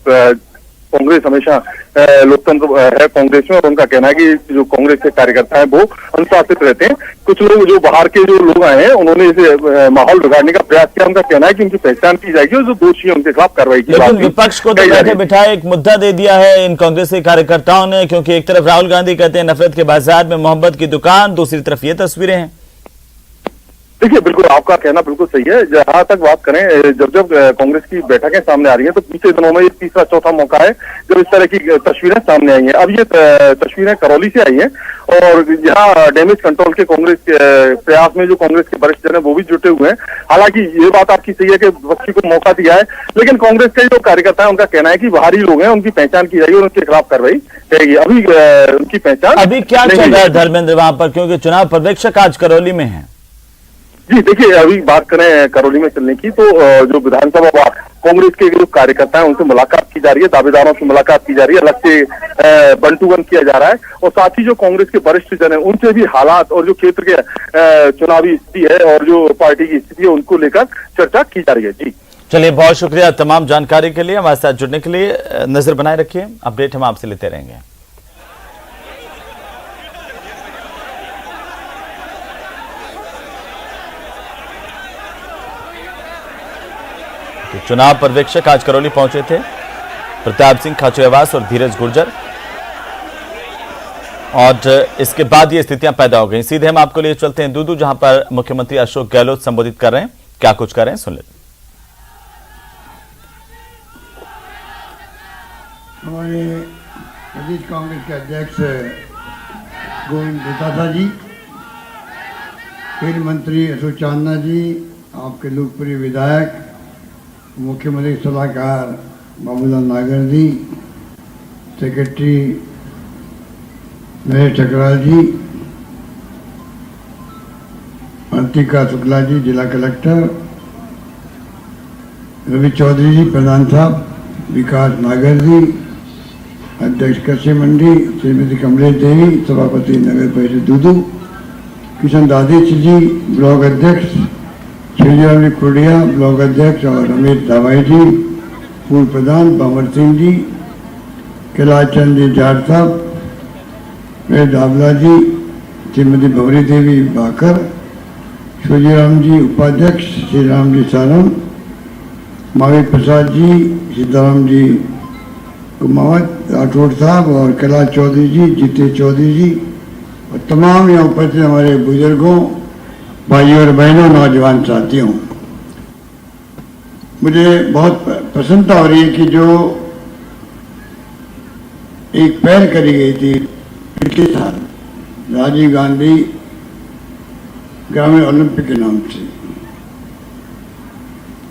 कांग्रेस हमेशा लोकतंत्र है कांग्रेस में और उनका कहना है कि जो कांग्रेस के कार्यकर्ता हैं वो अनुशासित रहते हैं। कुछ लोग जो बाहर के जो लोग आए हैं उन्होंने इसे माहौल बिगाड़ने का प्रयास किया। उनका कहना है कि उनकी पहचान की जाएगी और जो दोषी है उनके खिलाफ कार्रवाई की जाएगी। लेकिन विपक्ष को तो बैठे बिठाए एक मुद्दा दे दिया है इन कांग्रेस के कार्यकर्ताओं ने, क्योंकि एक तरफ राहुल गांधी कहते हैं नफरत के बाजार में मोहब्बत की दुकान, दूसरी तरफ ये तस्वीरें हैं। देखिए, बिल्कुल आपका कहना बिल्कुल सही है। जहां तक बात करें, जब कांग्रेस की बैठकें सामने आ रही हैं तो पिछले दिनों में ये तीसरा चौथा मौका है जब इस तरह की तस्वीरें सामने आई हैं। अब ये तस्वीरें करौली से आई हैं और यहाँ डैमेज कंट्रोल के कांग्रेस के प्रयास में जो कांग्रेस के वरिष्ठ जन है वो भी जुटे हुए हैं। हालांकि ये बात आपकी सही है कि विपक्षी को मौका दिया है, लेकिन कांग्रेस के जो कार्यकर्ता है उनका कहना है कि बाहरी लोग हैं, उनकी पहचान की जाएगी और उनके खिलाफ कार्रवाई करेगी। अभी उनकी पहचान अभी क्या चल रहा है धर्मेंद्र वहां पर, क्योंकि चुनाव पर्यवेक्षक आज करौली में है? जी, देखिए, अभी बात करें करौली में चलने की तो जो विधानसभा कांग्रेस के जो कार्यकर्ता हैं उनसे मुलाकात की जा रही है, दावेदारों से मुलाकात की जा रही है, अलग से 1-to-1 किया जा रहा है और साथ ही जो कांग्रेस के वरिष्ठ जन है उनसे भी हालात और जो क्षेत्र के चुनावी स्थिति है और जो पार्टी की स्थिति है उनको लेकर चर्चा की जा रही है। जी, चलिए, बहुत शुक्रिया तमाम जानकारी के लिए, हमारे साथ जुड़ने के लिए। नजर बनाए रखिए, अपडेट हम आपसे लेते रहेंगे। तो चुनाव पर्यवेक्षक आज करौली पहुंचे थे, प्रताप सिंह खाचरियावास और धीरज गुर्जर, और इसके बाद ये स्थितियां पैदा हो गई। सीधे हम आपको लिए चलते हैं दूदू, जहां पर मुख्यमंत्री अशोक गहलोत संबोधित कर रहे हैं। क्या कुछ कर रहे हैं, सुन लेते। हमारे प्रदेश कांग्रेस के अध्यक्ष गोविंद दोतादरा जी, खेल मंत्री अशोक चांदना जी, आपके लोकप्रिय विधायक मुख्यमंत्री सलाहकार बाबूलाल नागर जी, सेक्रेटरी महेश ठकराल जी, अंतिका शुक्ला जी जिला कलेक्टर, रवि चौधरी जी प्रधान साहब, विकास नागर जी अध्यक्ष कृषि मंडी, श्रीमती कमलेश देवी सभापति नगर परिषद दूदू, किशन दादेश जी ब्लॉक अध्यक्ष, श्रीराम कुडिया ब्लॉक अध्यक्ष और रमेश दवाई जी पूर्व प्रधान, बाबर सिंह जी, कैलाश चंद जी जाट साहब, दावला जी, श्रीमती भवरी देवी बाकर, सूर्यराम जी उपाध्यक्ष, श्री राम जी सारम, महावीर प्रसाद जी, सीताराम जी कुमावत राठौड़ साहब और कैलाश चौधरी जी, जीतेश चौधरी जी और तमाम यहाँ उपस्थित हमारे बुजुर्गों भाइयों और बहनों, नौजवान साथियों, मुझे बहुत प्रसन्नता हो रही है कि जो एक पहल करी गई थी पिछले साल राजीव गांधी ग्रामीण ओलंपिक के नाम से,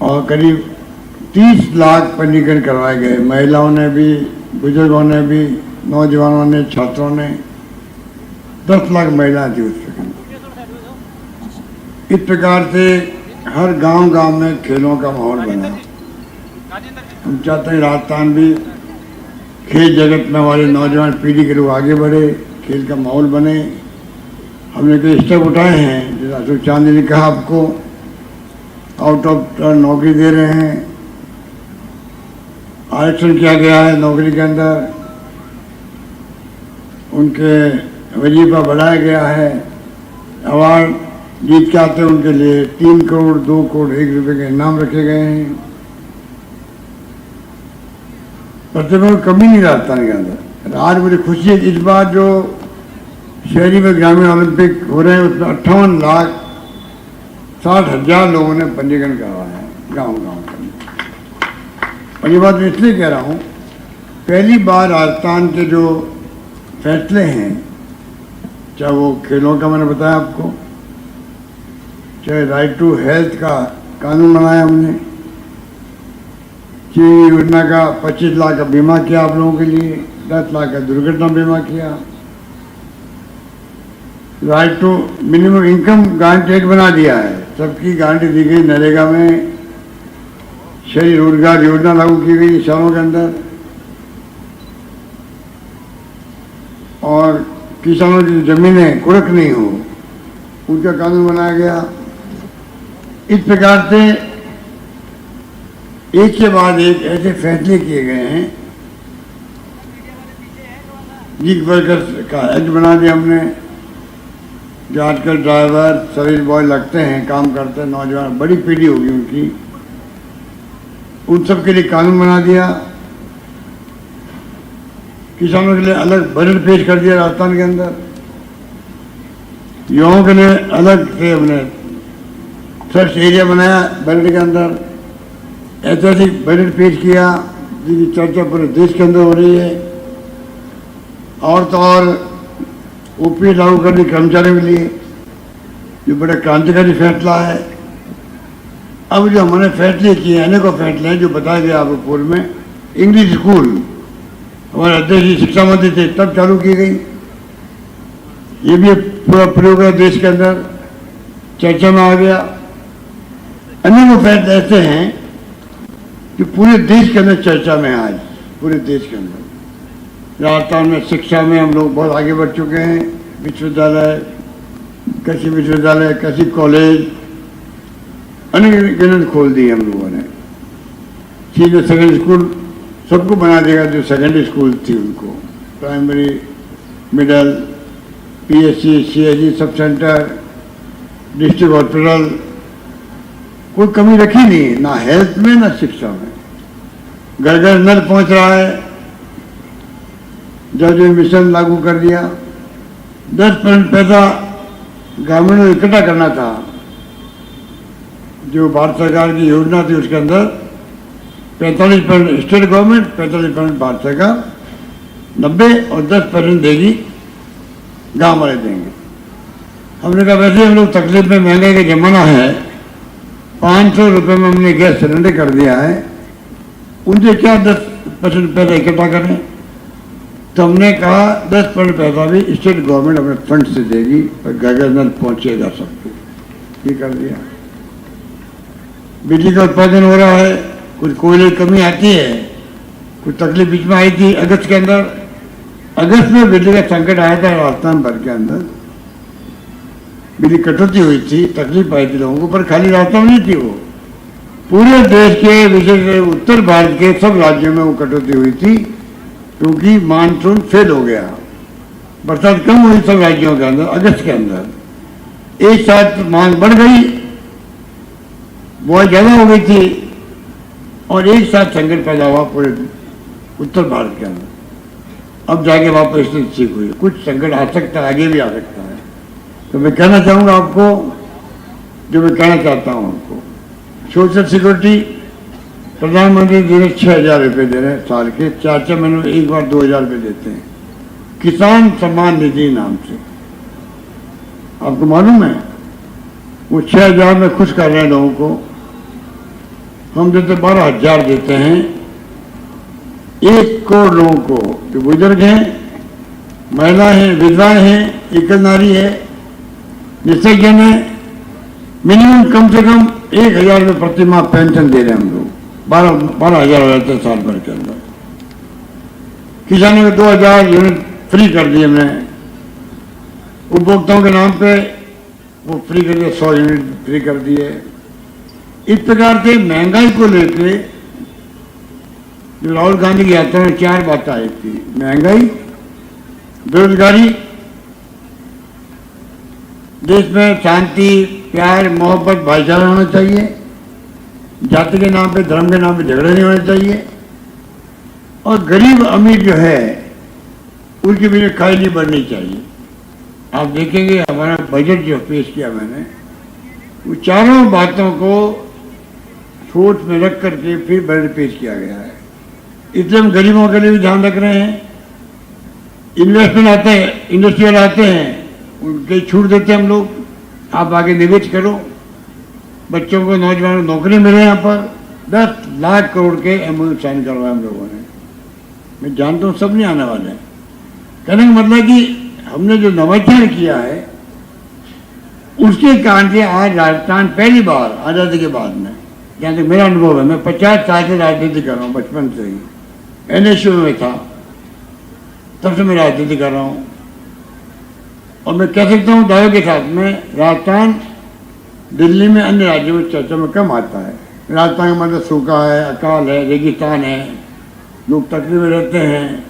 और करीब 30 लाख पंजीकरण करवाए गए। महिलाओं ने भी, बुजुर्गों ने भी, नौजवानों ने, छात्रों ने, 10 लाख महिलाएं थी उस प्रकार। इस प्रकार से हर गांव-गांव में खेलों का माहौल बना। हम चाहते हैं राजस्थान भी खेल जगत में हमारे नौजवान पीढ़ी के लोग आगे बढ़े, खेल का माहौल बने। हमने कई स्टेप उठाए हैं, जैसा अशोक चांदी ने कहा, आपको आउट ऑफ टर्न नौकरी दे रहे हैं, आरक्षण किया गया है नौकरी के अंदर, उनके वजीफा बढ़ाया गया है, अवार्ड जीत के आते हैं उनके लिए 3 करोड़ 2 करोड़ 1 रुपए के इनाम रखे गए हैं। प्रतिभा में कमी नहीं राजस्थान के अंदर। आज मुझे खुशी है कि इस बार जो शहरी में ग्रामीण ओलंपिक हो रहे हैं उसमें 58,60,000 लोगों ने पंजीकरण करवाया है गांव-गांव का। और ये बात मैं इसलिए कह रहा हूँ, पहली बार राजस्थान के जो फैसले हैं, चाहे वो खेलों का मैंने बताया आपको, चाहे राइट टू हेल्थ का कानून बनाया हमने, चीनी योजना का 25 लाख का बीमा किया आप लोगों के लिए, 10 लाख का दुर्घटना बीमा किया, right to minimum income guarantee act बना दिया है, सबकी गारंटी दी गई। नरेगा में शहरी रोजगार योजना लागू की गई शहरों के अंदर, और किसानों की जमीनें कुड़क नहीं हो उनका कानून बनाया गया। इस प्रकार से एक के बाद एक ऐसे फैसले किए गए हैं। गिग वर्कर्स का एक्ट बना दिया हमने, जो आजकल ड्राइवर सर्विस बॉय लगते हैं, काम करते हैं, नौजवान बड़ी पीढ़ी होगी उनकी, उन सब के लिए कानून बना दिया। किसानों के लिए अलग बजट पेश कर दिया राजस्थान के अंदर, युवाओं के लिए अलग से हमने सर्च एरिया बनाया बजट के अंदर, ऐतिहासिक बजट पेश किया जिसकी चर्चा पूरे देश के अंदर हो रही है। और तो और ओपीएस लागू करने कर्मचारियों के लिए जो बड़ा क्रांतिकारी फैसला है। अब जो हमने फैसले किए, अनेकों फैसले हैं जो बताया गया आपको पूर्व में। इंग्लिश स्कूल हमारे अध्यक्ष शिक्षा मंत्री थे तब चालू की गई, ये भी पूरा प्रयोग है देश के अंदर, चर्चा में आ गया। अनेकों फैसले ऐसे हैं जो पूरे देश के अंदर चर्चा में है। आज पूरे देश के अंदर राजस्थान में शिक्षा में हम लोग बहुत आगे बढ़ चुके हैं। विश्वविद्यालय, कृषि विश्वविद्यालय, कृषि कॉलेज, अनेक गिनत खोल दी हम लोगों ने। सीनियर सेकेंडरी स्कूल सबको बना देगा जो सेकेंडरी स्कूल थी उनको, primary, middle, PSC, CSC, sub centre, district hospital, कोई कमी रखी नहीं, ना हेल्थ में ना शिक्षा में। घर घर नल पहुंच रहा है, जल जीवन मिशन लागू कर दिया। 10% पैसा ग्रामीणों को इकट्ठा करना था, जो भारत सरकार की योजना थी उसके अंदर 45% स्टेट गवर्नमेंट, 45% भारत सरकार, 90 और 10% देगी गांव वाले देंगे। हमने कहा वैसे हम लोग तकलीफ में, महंगाई का जमाना है, 500 रुपये में हमने गैस सिलेंडर कर दिया है, उनसे क्या 10% पैसा इकट्ठा करें। तो हमने कहा 10% पैसा भी स्टेट गवर्नमेंट अपने फंड से देगी और घर घर नल पहुंचेगा सबको, ये कर दिया। बिजली का उत्पादन हो रहा है, कुछ कोयले की कमी आती है, कुछ तकलीफ बीच में आई थी अगस्त के अंदर। अगस्त में बिजली का संकट आया था राजस्थान भर के अंदर, बिजली कटौती हुई थी, तकलीफ आई थी लोगों को, पर खाली राजस्थान नहीं थी वो, पूरे देश के, विशेष उत्तर भारत के सब राज्यों में वो कटौती हुई थी, क्योंकि मानसून फेल हो गया, बरसात कम हुई सब राज्यों के अंदर अगस्त के अंदर। एक साथ मांग बढ़ गई, बुआई ज्यादा हो गई थी, और एक साथ संकट पैदा हुआ पूरे उत्तर भारत के अंदर। अब जाके वापस स्थिति ठीक हुई, कुछ संकट आ सकता है, आगे भी आ सकता है। तो मैं कहना चाहूँगा आपको जो मैं कहना चाहता हूँ आपको, सोशल सिक्योरिटी प्रधानमंत्री जी ने 6,000 रुपये दे रहे हैं साल के, 4 महीने में एक बार 2,000 रुपये देते हैं किसान सम्मान निधि नाम से। आपको मालूम है वो 6,000 में खुश कर रहे हैं लोगों को। हम देते 12,000 देते हैं 1 करोड़ लोगों को, जो बुजुर्ग हैं, महिला हैं, विधवाएं हैं, एकल नारी है, निःसंतान है। मिनिमम कम से कम 1,000 रुपये प्रति माह पेंशन दे रहे हैं हम लोग। 12,000 हो जाते हैं साल भर के अंदर। किसानों को 2,000 यूनिट फ्री कर दिए हमने, उपभोक्ताओं के नाम पे वो फ्री कर दिए, 100 यूनिट फ्री कर दिए। इस प्रकार से महंगाई को लेके जो राहुल गांधी की यात्रा में 4 बातें आई थी, महंगाई, बेरोजगारी, देश में शांति, प्यार, मोहब्बत, भाईचारा होना चाहिए, जाति के नाम पे, धर्म के नाम पे झगड़े नहीं होने चाहिए, और गरीब अमीर जो है उनके बीच खाई नहीं बढ़नी चाहिए। आप देखेंगे हमारा बजट जो पेश किया मैंने, वो चारों बातों को सोच में रख करके फिर बजट पेश किया गया है। इसलिए हम गरीबों के लिए भी ध्यान रख रहे हैं। इन्वेस्टमेंट आते हैं, इंडस्ट्री वाले आते हैं, उनके छूट देते हैं हम लोग, आप आगे निवेश करो। बच्चों को, नौजवानों को नौकरी मिले। यहाँ पर 10 लाख करोड़ के एमओयू साइन करवाए हम लोगों ने। मैं जानता हूँ सब नहीं आने वाले हैं। कहने का मतलब कि हमने जो नवाचार किया है उसके कारण से आज राजस्थान पहली बार आज़ादी के बाद में, जहाँ तक मेरा अनुभव है, मैं 50 साल से राजनीति कर रहा हूँ, बचपन से ही NSU में था, तब से मैं राजनीति कर रहा हूँ। और मैं कह सकता हूँ दावे के साथ में, राजस्थान दिल्ली में अन्य राज्यों में चर्चा में कम आता है। राजस्थान का मतलब सूखा है, अकाल है, रेगिस्तान है, लोग तकलीफ में रहते हैं,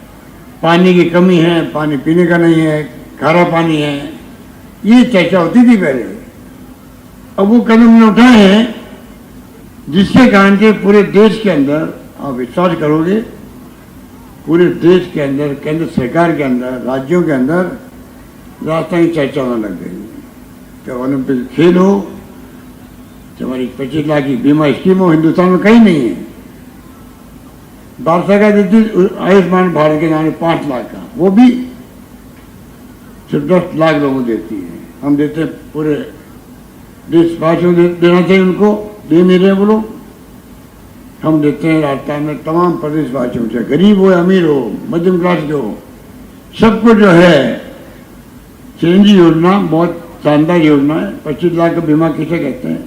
पानी की कमी है, पानी पीने का नहीं है, खारा पानी है, ये चर्चा होती थी पहले। अब वो कदम हमने उठाए हैं जिसके कारण से पूरे देश के अंदर, आप विश्वास करोगे, पूरे देश के अंदर, केंद्र सरकार के अंदर, राज्यों के अंदर राजस्थान की चर्चा होने लग गई। चाहे ओलंपिक खेल हो, चाहे हमारी 25 लाख की बीमा स्कीम हो, हिंदुस्तान में कहीं नहीं है। भारत सरकार देती आयुष्मान भारत के नाम में 5 लाख का, वो भी सिर्फ 10 लाख लोगों को देती है। हम देते हैं पूरे देशवासियों को देना चाहिए, उनको दे नहीं रहे वो लोग। हम देते हैं राजस्थान में तमाम प्रदेशवासियों, चाहे गरीब हो, अमीर हो, मध्यम क्लास के हो, सबको जो है चिरंजीवी योजना बहुत शानदार योजना है। 25 लाख का बीमा किसे कहते हैं?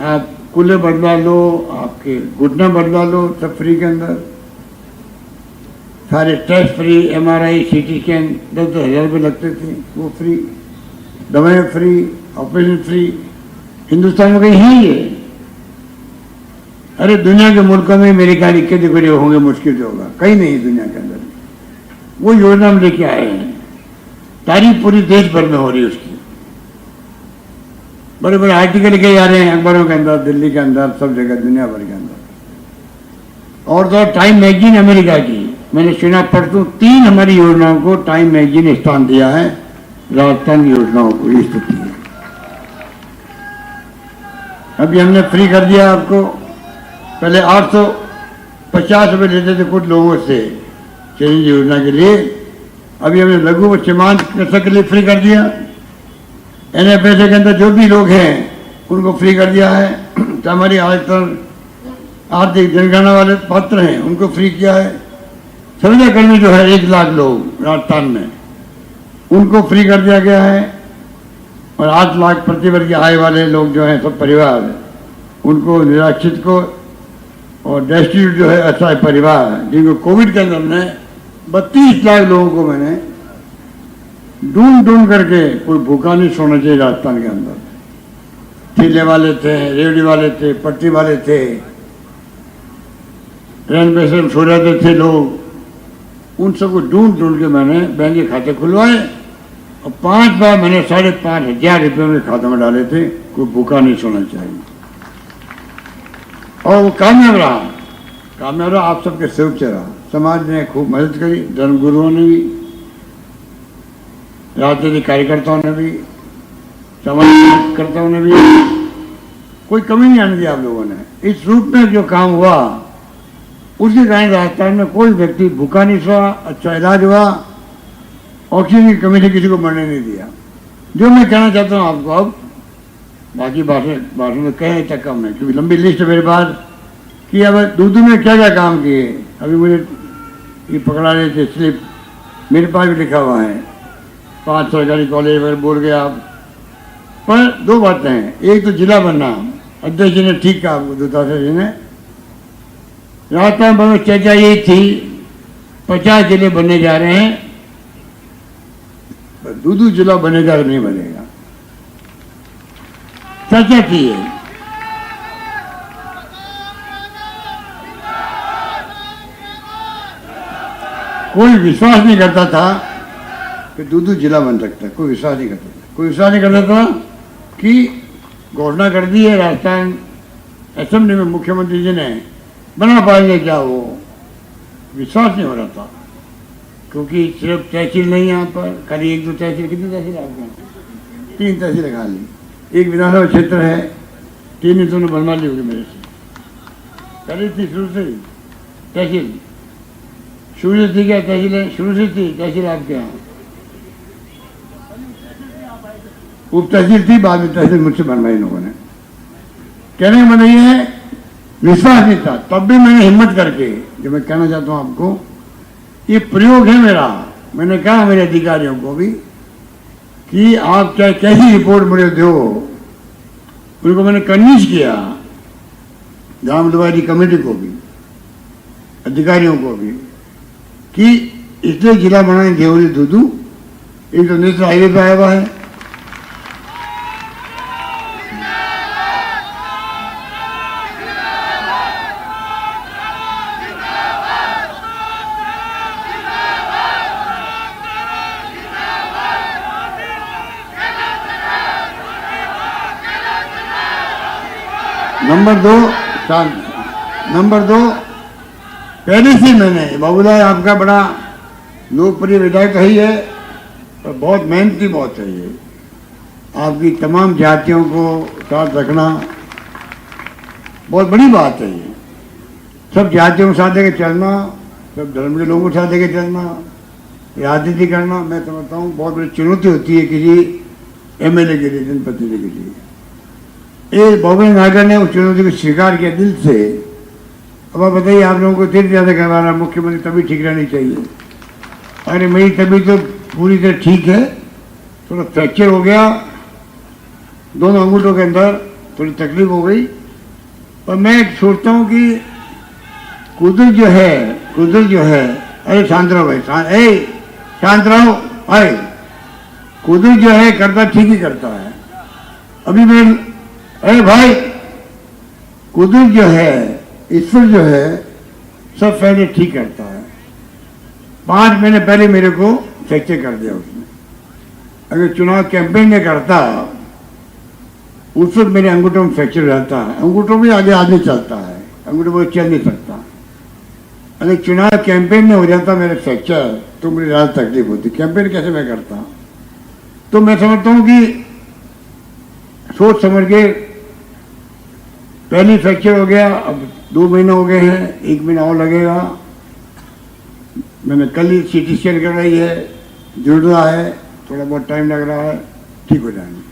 आप कूल्हे बदला लो, आपके घुटने बदला लो, सब फ्री के अंदर। सारे test free, MRI, CT scan 10-10 हज़ार रुपये लगते थे, वो फ्री, दवाएं फ्री, ऑपरेशन फ्री। हिंदुस्तान में कहीं है ये? अरे दुनिया के मुल्कों में मेरे ख्याल 21 बड़े होंगे, मुश्किल जो होगा, कहीं नहीं दुनिया के अंदर। वो योजना हम लेके आए हैं, तारीफ पूरी देश भर में हो रही है उसकी। बड़े बड़े आर्टिकल लिखे जा रहे हैं अखबारों के अंदर, दिल्ली के अंदर, सब जगह, दुनिया भर के अंदर। और तो टाइम मैगजीन अमेरिका की, मैंने सुना परसों 3 हमारी योजनाओं को टाइम मैगजीन ने स्थान दिया है, राजस्थान की योजनाओं को। ये स्थिति है। अभी हमने फ्री कर दिया आपको, पहले 850 रुपये लेते थे कुछ लोगों से चिरंजीवी योजना के लिए, अभी हमने लघु व सीमांत कृषक के लिए फ्री कर दिया। NFSA के अंदर जो भी लोग हैं उनको फ्री कर दिया है। तो हमारी आर्थिक जनगणना वाले पात्र हैं उनको फ्री किया है। संविदा कर्मी जो है 1 लाख लोग राजस्थान में, उनको फ्री कर दिया गया है। और 8 लाख प्रतिवर्ग की आय वाले लोग जो हैं, सब परिवार, उनको निराश्रित को और डेस्टिट्यूट जो है असहाय परिवार, जिनको कोविड के अंदर हमने 32 लाख लोगों को मैंने ढूंढ करके, कोई भूखा नहीं सोना चाहिए राजस्थान के अंदर। ठेले वाले थे, रेवड़ी वाले थे, पट्टी वाले थे, ट्रेन पे से सो जाते थे लोग, उन सबको ढूंढ के मैंने बैंक के खाते खुलवाए और 5 बार मैंने 5,500 रुपये उनके खाते में डाले थे। कोई भूखा नहीं सोना चाहिए। और वो कामयाब रहा, आप सबके सहयोग से रहा। समाज ने खूब मदद करी, धर्मगुरुओं ने भी, राजनीतिक कार्यकर्ताओं ने भी, सामाजिक कर्ताओं ने भी कोई कमी नहीं आने दी आप लोगों ने। इस रूप में जो काम हुआ उसके कारण राजस्थान में कोई व्यक्ति भूखा नहीं सोया, अच्छा इलाज हुआ, ऑक्सीजन की कमी से किसी को मरने नहीं दिया। जो मैं कहना चाहता हूँ आपको, अब बाकी भाषण में कहें इतना कम है क्योंकि लंबी लिस्ट है मेरे पास कि अब दूध में क्या क्या काम किए। अभी मुझे ये पकड़ा रहे थे स्लिप, मेरे पास भी लिखा हुआ है, 5 सरकारी कॉलेज वगैरह बोल गए आप। पर 2 बातें हैं, एक तो जिला बनना, अध्यक्ष जी ने ठीक कहा, दुताशा जी ने, राजस्थान में चर्चा यही थी 50 जिले बनने जा रहे हैं, पर दूध जिला बनेगा नहीं बनेगा, चर्चा थी है। कोई विश्वास नहीं करता था कि दूध जिला बन सकता, कोई विश्वास नहीं करता था। कोई विश्वास नहीं करता था कि घोषणा कर दी है राजस्थान असेंबली में मुख्यमंत्री जी ने, बना पाएंगे क्या, वो विश्वास नहीं हो रहा था क्योंकि सिर्फ तहसील नहीं यहाँ पर, खाली 1-2 तहसील, कितनी तहसील आपके यहाँ? 3 तहसील खाली, एक विधानसभा क्षेत्र है, 3 ही तुमने बनवा ली होगी मेरे से। पहले थी शुरू से तहसील, शुरू से थी क्या तहसील है? शुरू से थी तहसील आपके यहाँ, उप तहसील थी, बाद में तहसील मुझसे बनवाई लोगों ने। कहने का मतलब ये है विश्वास नहीं था, तब भी मैंने हिम्मत करके, जो मैं कहना चाहता हूँ आपको, ये प्रयोग है मेरा। मैंने कहा मेरे अधिकारियों को भी कि आप चाहे कैसी रिपोर्ट मुझे दो, उनको मैंने कन्विंस किया, ग्राम डिवाइडरी कमेटी को भी, अधिकारियों को भी, कि इसलिए जिला बनाए देवरी दूधू, एक तो नेशनल हाईवे पे आया हुआ है, नंबर दो पहले से मैंने, बाबूलाल आपका बड़ा लोकप्रिय विधायक ही है, पर बहुत मेहनती बहुत है ये, आपकी तमाम जातियों को साथ रखना बहुत बड़ी बात है ये, सब जातियों के साथ लेकर चलना, सब धर्म के लोगों के साथ लेकर चलना, राजनीति करना, मैं समझता हूँ बहुत बड़ी चुनौती होती है किसी एमएलए के लिए, जनप्रतिनिधि के लिए। भूपेंद्र नागर ने उस चुनौती को स्वीकार किया दिल से। अब आप बताइए, आप लोगों को तीर्थ यात्रा करवाना, मुख्यमंत्री तभी ठीक रहनी चाहिए। अरे मेरी तबीयत तो पूरी तरह ठीक है, थोड़ा फ्रैक्चर हो गया, दोनों अंगूठों के अंदर थोड़ी तकलीफ हो गई, और मैं सोचता हूँ कि कुदरत जो है, अरे शांत रहो भाई, शांत रहो भाई, कुदरत जो है करता ठीक ही करता है। अभी मैं, अरे भाई, कुदरत जो है, ईश्वर जो है, सब पहले ठीक करता है। 5 महीने पहले मेरे को फ्रैक्चर कर दिया उसने। अगर चुनाव कैंपेन में करता, उस वक्त मेरे अंगूठों में फ्रैक्चर रहता है, अंगूठों में आगे आदमी चलता है, अंगूठों में चल नहीं सकता। अगर चुनाव कैंपेन में हो जाता मेरे फ्रैक्चर, तो मुझे ज़्यादा तकलीफ होती। कैंपेन कैसे मैं करता? तो मैं समझता हूँ कि सोच समझ के पहली फ्रैक्चर हो गया, अब 2 महीने हो गए हैं, 1 महीना और लगेगा। मैंने कल ही CT स्कैन करवाई है, जुड़ रहा है, थोड़ा बहुत टाइम लग रहा है, ठीक हो जाएंगे।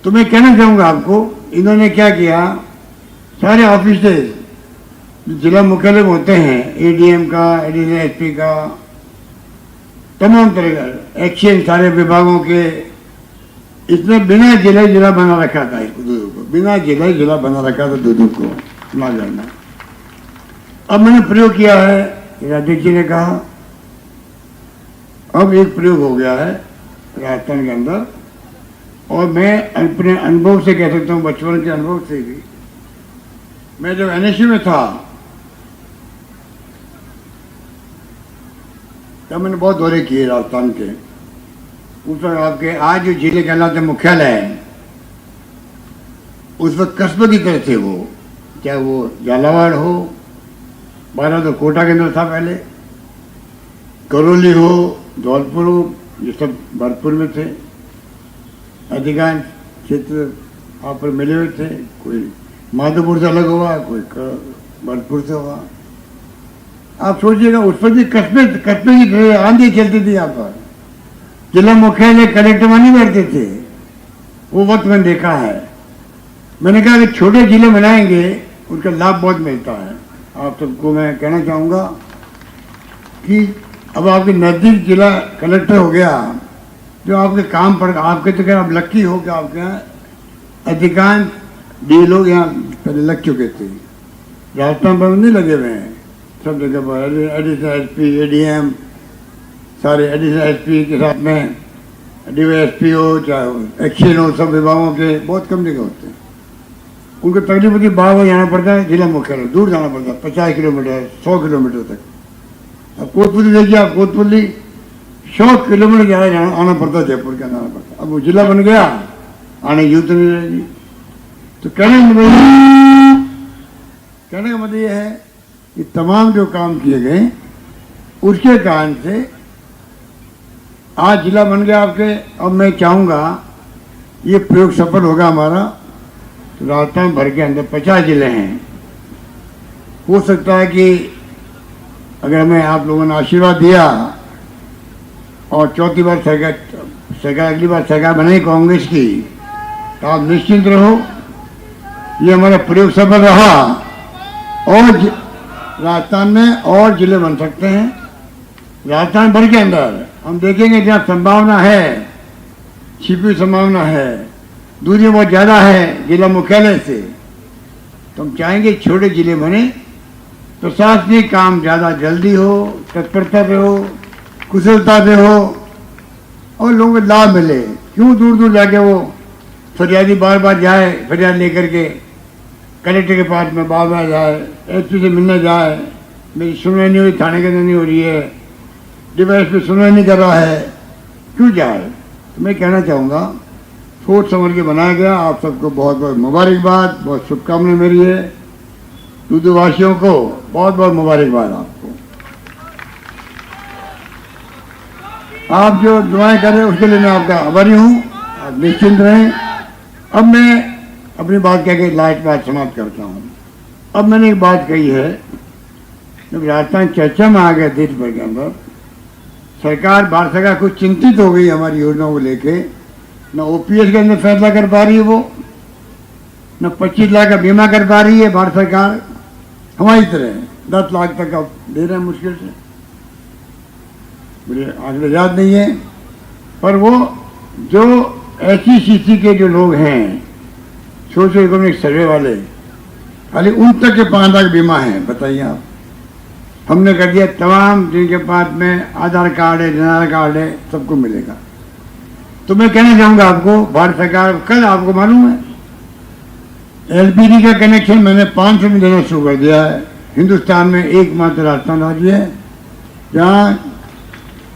तो मैं कहना चाहूँगा आपको, इन्होंने क्या किया, सारे ऑफिसेज जिला मुख्यालय में होते हैं, ADM का, एडिशनल SP का, तमाम तरह का एक्शन, सारे विभागों के, इसने बिना जिला बना रखा था इसको, दूध को बिना जिला बना रखा था दूध को, ना जानना। अब मैंने प्रयोग किया है, राजेश जी ने कहा, अब एक प्रयोग हो गया है राजस्थान के अंदर, और मैं अपने अनुभव से कह सकता हूँ, बचपन के अनुभव से भी। मैं जब NSU में था तब मैंने बहुत दौरे किए राजस्थान के। उस वक्त आपके आज जो जिले कहलाते मुख्यालय है, उस वक्त कस्बे की तरह थे वो, चाहे वो झालावाड़ हो, 12 तो कोटा के अंदर था पहले, करौली हो, धौलपुर हो, ये सब भरतपुर में थे अधिकांश, क्षेत्र आप पर मिले हुए थे, कोई माधोपुर से अलग हुआ, कोई भरतपुर से हुआ। आप सोचिएगा उस पर भी कस्बे की आंधी चलती थी। यहाँ पर जिला मुख्यालय कलेक्टर नहीं बैठते थे, वो वक्त मैंने देखा है। मैंने कहा कि छोटे जिले बनाएंगे उनका लाभ बहुत मिलता है। आप सबको मैं कहना चाहूँगा कि अब आपके नज़दीक जिला कलेक्टर हो गया, जो आपके काम पर आपके तो आप लक्की हो कि आपके यहाँ अधिकांश डी लोग यहाँ पहले लग चुके थे। राजस्थान पर नहीं लगे हुए हैं, सब जगह पर एडिशनल एसपी, एडीएम, सारे एडिशनल एसपी के साथ में डीवाईएसपी हो चाहे एक्शन हो, सब विभागों के बहुत कम जगह होते हैं। उनको तकलीफ होती, बार जाना पड़ता है जिला मुख्यालय, दूर जाना पड़ता है 50 किलोमीटर 100 किलोमीटर तक। अब कोतपुली देखिए आप, कोतपुली 100 किलोमीटर ज़्यादा आना पड़ता, जयपुर के आना पड़ता। अब वो जिला बन गया, आने की जरूरत नहीं रहेगी। तो कहने का मतलब ये है कि तमाम जो काम किए गए उसके कारण से आज जिला बन गया आपके। अब मैं चाहूँगा ये प्रयोग सफल होगा हमारा, तो राजस्थान भर के अंदर 50 जिले हैं। हो सकता है कि अगर हमें आप लोगों ने आशीर्वाद दिया और चौथी बार सरकार अगली बार सरकार बनाई कांग्रेस की, तो आप निश्चिंत रहो, ये हमारा प्रयोग सफल रहा और राजस्थान में और जिले बन सकते हैं। राजस्थान भर के अंदर हम देखेंगे जहाँ संभावना है, छिपी संभावना है, दूरी बहुत ज़्यादा है जिला मुख्यालय से, तो हम चाहेंगे छोटे जिले बने, प्रशासनिक काम ज़्यादा जल्दी हो, तत्परता से हो, कुशलता से हो और लोगों को लाभ मिले। क्यों दूर दूर जाके वो फरियादी बार बार जाए, फरियाद लेकर के कलेक्टर के पास में बार बार जाए, एसपी से मिलने जाए, मेरी सुनवाई नहीं हुई, थाने के अंदर नहीं हो रही है, डिवाइस पे सुनवाई नहीं कर रहा है, क्यों जाए। तो मैं कहना चाहूँगा सोच समझ के बनाया गया। आप सबको बहुत बहुत मुबारकबाद, बहुत शुभकामनाएं मेरी है। दूदू वासियों को बहुत बहुत मुबारकबाद। आपको आप जो दुआएं कर रहे हैं उसके लिए मैं आपका आभारी हूँ। आप निश्चिंत रहें। अब मैं अपनी बात कह के लास्ट बात समाप्त करता हूँ। अब मैंने एक बात कही है, जब राजस्थान चर्चा में आ गया देश भर के अंदर, सरकार भारत सरकार कुछ चिंतित हो गई हमारी योजनाओं को लेके। न ओपीएस के अंदर फैसला कर पा रही है वो, न 25 लाख का बीमा कर पा रही है भारत सरकार। हमारी तरह 10 लाख तक अब दे रहे हैं मुश्किल से, मुझे आंकड़े याद नहीं है, पर वो जो SECC के जो लोग हैं, सोशल इकोनॉमिक सर्वे वाले, खाली उन तक के 5 लाख बीमा है। बताइए आप, हमने कर दिया तमाम जिनके पास में आधार कार्ड है, जनआधार कार्ड है, सबको मिलेगा। तो मैं कहना चाहूँगा आपको, भारत सरकार कल आपको मालूम है LPG का कनेक्शन मैंने 500 में देना शुरू कर दिया है। हिंदुस्तान में एकमात्र राजस्थान राज्य है जहाँ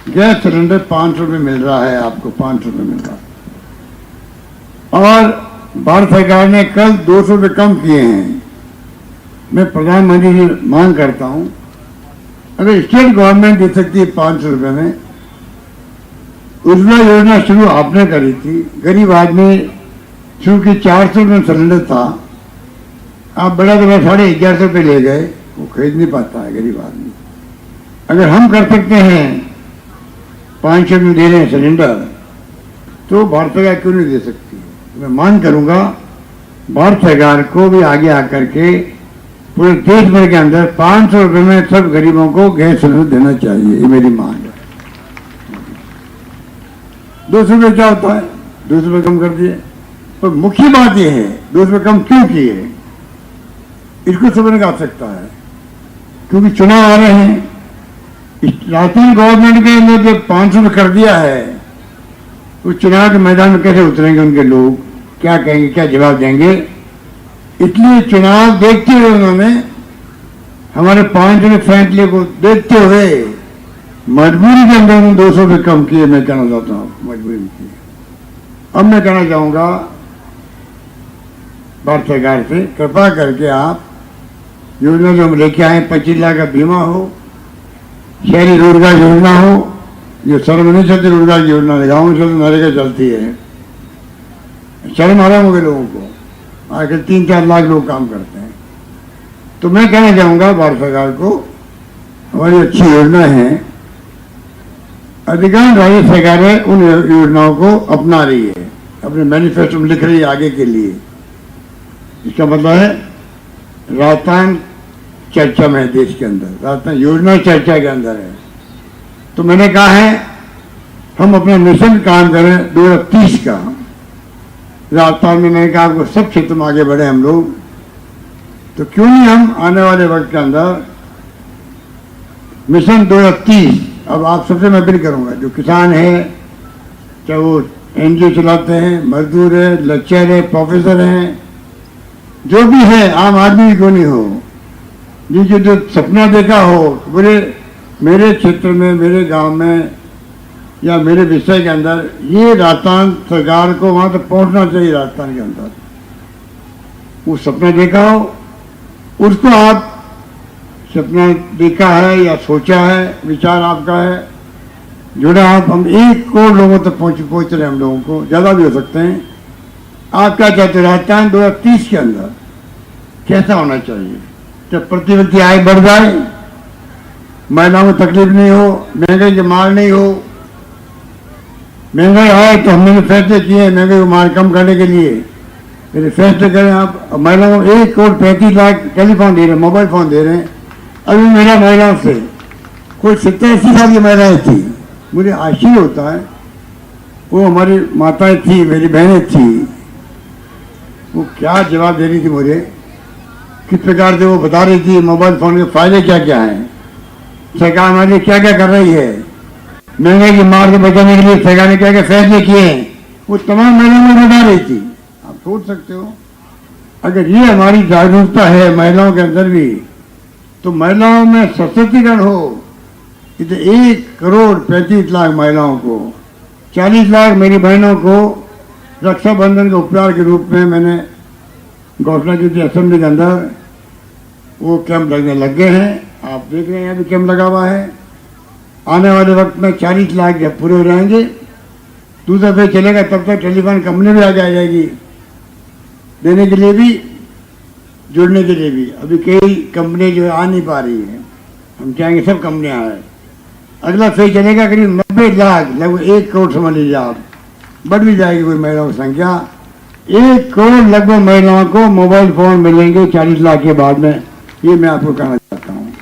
गैस सिलेंडर 500 रुपये मिल रहा है, आपको 500 रुपये मिल रहा है। और भारत सरकार ने कल 200 रुपये कम किए हैं। मैं प्रधानमंत्री से मांग करता हूँ, अगर स्टेट गवर्नमेंट दे सकती है 500 रुपये में, उज्ज्वला योजना शुरू आपने करी थी, गरीब आदमी शुरू की 400 रुपये सिलेंडर था, आप बड़ा तो 1150 रुपये ले गए, वो खरीद नहीं पाता है गरीब आदमी। अगर हम कर सकते हैं 500 में दे रहे हैं सिलेंडर, तो भारत सरकार क्यों नहीं दे सकती। मैं मांग करूंगा भारत सरकार को भी आगे आकर के पूरे देश भर के अंदर 500 रुपये में सब गरीबों को गैस सिलेंडर देना चाहिए, ये मेरी मांग है। 200 रुपये क्या होता है, 200 रुपये कम कर दिए, पर मुख्य बात यह है 200 रुपये कम क्यों किए, इसको समझने का आवश्यकता है। क्योंकि चुनाव आ रहे हैं, राजस्थान गवर्नमेंट के अंदर जो 500 रुपये कर दिया है, उस चुनाव के मैदान में कैसे उतरेंगे उनके लोग, क्या कहेंगे, क्या जवाब देंगे। इसलिए चुनाव देखते हुए उन्होंने हमारे 500 के फैसले को देखते हुए मजबूरी के अंदर उन्होंने 200 रुपये कम किए। मैं कहना चाहता हूँ मजबूरी की। अब मैं कहना चाहूँगा भारत सरकार से कृपा करके आप योजना जो हम लेके आए, 25 लाख का बीमा हो, शहरी रोजगार योजना हो, जो सर्वनिश्चित रोजगार योजना गाँव में चलती नरेगा चलती है, शर्म आराम हो गए लोगों को। आखिर 3-4 लाख लोग काम करते हैं। तो मैं कहना चाहूँगा भारत सरकार को, हमारी अच्छी योजना है, अधिकांश राज्य सरकारें उन योजनाओं को अपना रही है, अपने मैनिफेस्टो में लिख रही है आगे के लिए। इसका मतलब है राजस्थान चर्चा में है देश के अंदर, राजस्थान योजना चर्चा के अंदर है। तो मैंने कहा है हम अपना मिशन काम करें 2030 का। राजस्थान में मैंने कहा आपको सब क्षेत्र में आगे बढ़े हम लोग, तो क्यों नहीं हम आने वाले वक्त के अंदर मिशन 2030, अब आप सबसे मैं अपील करूंगा, जो किसान है, चाहे वो एनजीओ चलाते हैं, मजदूर है, लेक्चर है, प्रोफेसर हैं, जो भी है, आम आदमी भी क्यों नहीं हो, जिनके जो सपना देखा हो बोले मेरे क्षेत्र में, मेरे गांव में या मेरे विषय के अंदर ये राजस्थान सरकार को वहां तक पहुंचना चाहिए, राजस्थान के अंदर वो सपना देखा हो, उसको आप सपना देखा है या सोचा है, विचार आपका है, जुड़ा आप, हम 1 करोड़ लोगों तक पहुंच रहे हैं, हम लोगों को ज़्यादा भी हो सकते हैं। आप क्या चाहते हैं राजस्थान 2030 के अंदर कैसा होना चाहिए? जब प्रति व्यक्ति आय बढ़ जाए, महिलाओं को तकलीफ नहीं हो, महंगाई की मार नहीं हो। महंगाई आए तो हमने फैसले किए महंगाई की मार कम करने के लिए, मेरे फैसले करें आप। महिलाओं को 1 करोड़ 35 लाख टेलीफोन दे रहे हैं, मोबाइल फोन दे रहे हैं। अभी मेरा महिलाओं से कोई 70-80 साल की महिलाएं थी, मुझे आश्चर्य होता है, वो हमारी माताएं थी, मेरी बहनें थी, वो क्या जवाब दे रही थी मुझे, किस प्रकार से वो बता रही थी मोबाइल फोन के फायदे क्या क्या हैं, सरकार हमारे लिए क्या क्या कर रही है, महंगाई की मार से बचाने के लिए सरकार ने क्या क्या फैसले किए हैं, वो तमाम महिलाओं में बता रही थी। आप सोच सकते हो, अगर ये हमारी जागरूकता है महिलाओं के अंदर भी, तो महिलाओं में सशक्तिकरण हो। इसे 1 करोड़ 35 लाख महिलाओं को, 40 लाख मेरी बहनों को रक्षाबंधन के उपचार के रूप में मैंने घोषणा की थी असेंबली के अंदर, वो कैंप लगने लग गए हैं। आप देख रहे हैं अभी कैंप लगा हुआ है। आने वाले वक्त में 40 लाख जब पूरे हो जाएंगे, दूसरा फेज चलेगा, तब तक टेलीफोन कंपनी भी आगे आ जाएगी देने के लिए भी, जुड़ने के लिए भी। अभी कई कंपनी जो आ नहीं पा रही है, हम चाहेंगे सब कंपनियां आए। अगला फेज चलेगा करीब 90 लाख, लगभग 1 करोड़ समझ लीजिए आप, बढ़ भी जाएगी कोई महिलाओं की संख्या। 1 करोड़ लगभग महिलाओं को मोबाइल फोन मिलेंगे 40 लाख के बाद में, ये मैं आपको कहना चाहता हूँ।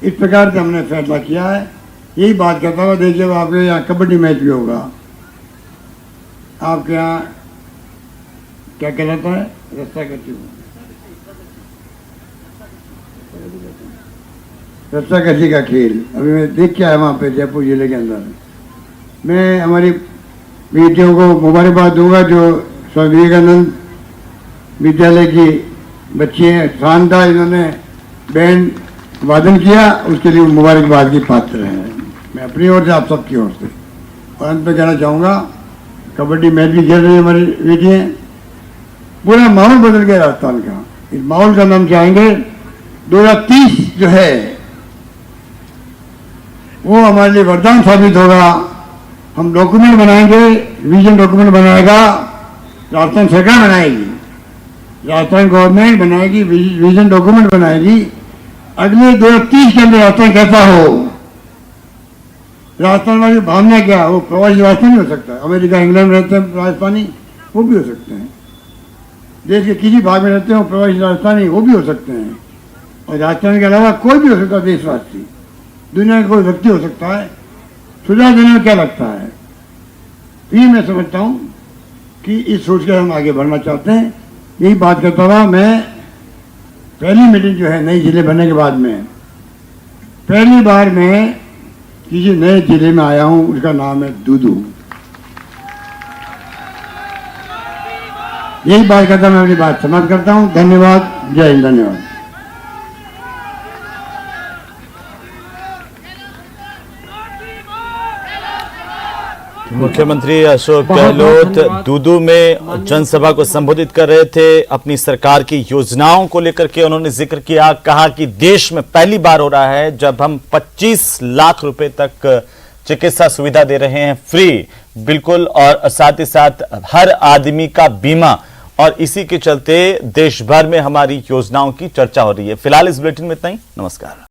इस प्रकार से हमने फैसला किया है। यही बात करता हुआ, देखिए आपके यहाँ कबड्डी मैच भी होगा, आपके यहाँ क्या कहलाता है, रस्साकशी का खेल, अभी मैं देख के आया वहाँ पे जयपुर जिले के अंदर। मैं हमारी बेटियों को मुबारकबाद दूंगा, जो स्वामी विवेकानंद विद्यालय की बच्ची हैं, शानदार इन्होंने बैंड वादन किया, उसके लिए मुबारकबाद की पात्र हैं, मैं अपनी ओर से, आप सबकी ओर से। और अंत में कहना चाहूँगा, कबड्डी मैच भी खेल रही है हमारी बेटियाँ, पूरा माहौल बदल गया राजस्थान का। इस माहौल का नाम चाहेंगे 2030 जो है वो हमारे लिए वरदान साबित होगा। हम डॉक्यूमेंट बनाएंगे, विजन डॉक्यूमेंट बनाएगा राजस्थान सरकार, बनाएगी राजस्थान गवर्नमेंट, बनाएगी विजन डॉक्यूमेंट बनाएगी। अगले 2030 के अंदर राजस्थान कैसा हो, राजस्थान वाली भावना क्या, वो प्रवासी राजस्थानी हो सकता है, अमेरिका इंग्लैंड रहते हैं राजस्थानी, वो भी हो सकते हैं, देश के किसी भाग में रहते हैं प्रवासी राजस्थानी, वो भी हो सकते हैं। और राजस्थान के अलावा कोई भी हो सकता है, देशवासी, दुनिया का कोई व्यक्ति हो सकता है। सुझाव देने में क्या लगता है? ये मैं समझता हूँ कि इस सोच के हम आगे बढ़ना चाहते हैं। यही बात करता हुआ, मैं पहली मीटिंग जो है नई जिले बनने के बाद में, पहली बार मैं किसी नए जिले में आया हूँ, उसका नाम है दूदू। यही बात करता मैं अपनी बात समाप्त करता हूँ। धन्यवाद, जय हिंद, धन्यवाद। मुख्यमंत्री अशोक गहलोत दूदू में जनसभा को संबोधित कर रहे थे। अपनी सरकार की योजनाओं को लेकर के उन्होंने जिक्र किया, कहा कि देश में पहली बार हो रहा है जब हम 25 लाख रुपए तक चिकित्सा सुविधा दे रहे हैं फ्री, बिल्कुल, और साथ ही साथ हर आदमी का बीमा, और इसी के चलते देश भर में हमारी योजनाओं की चर्चा हो रही है। फिलहाल इस बुलेटिन में इतना ही। नमस्कार।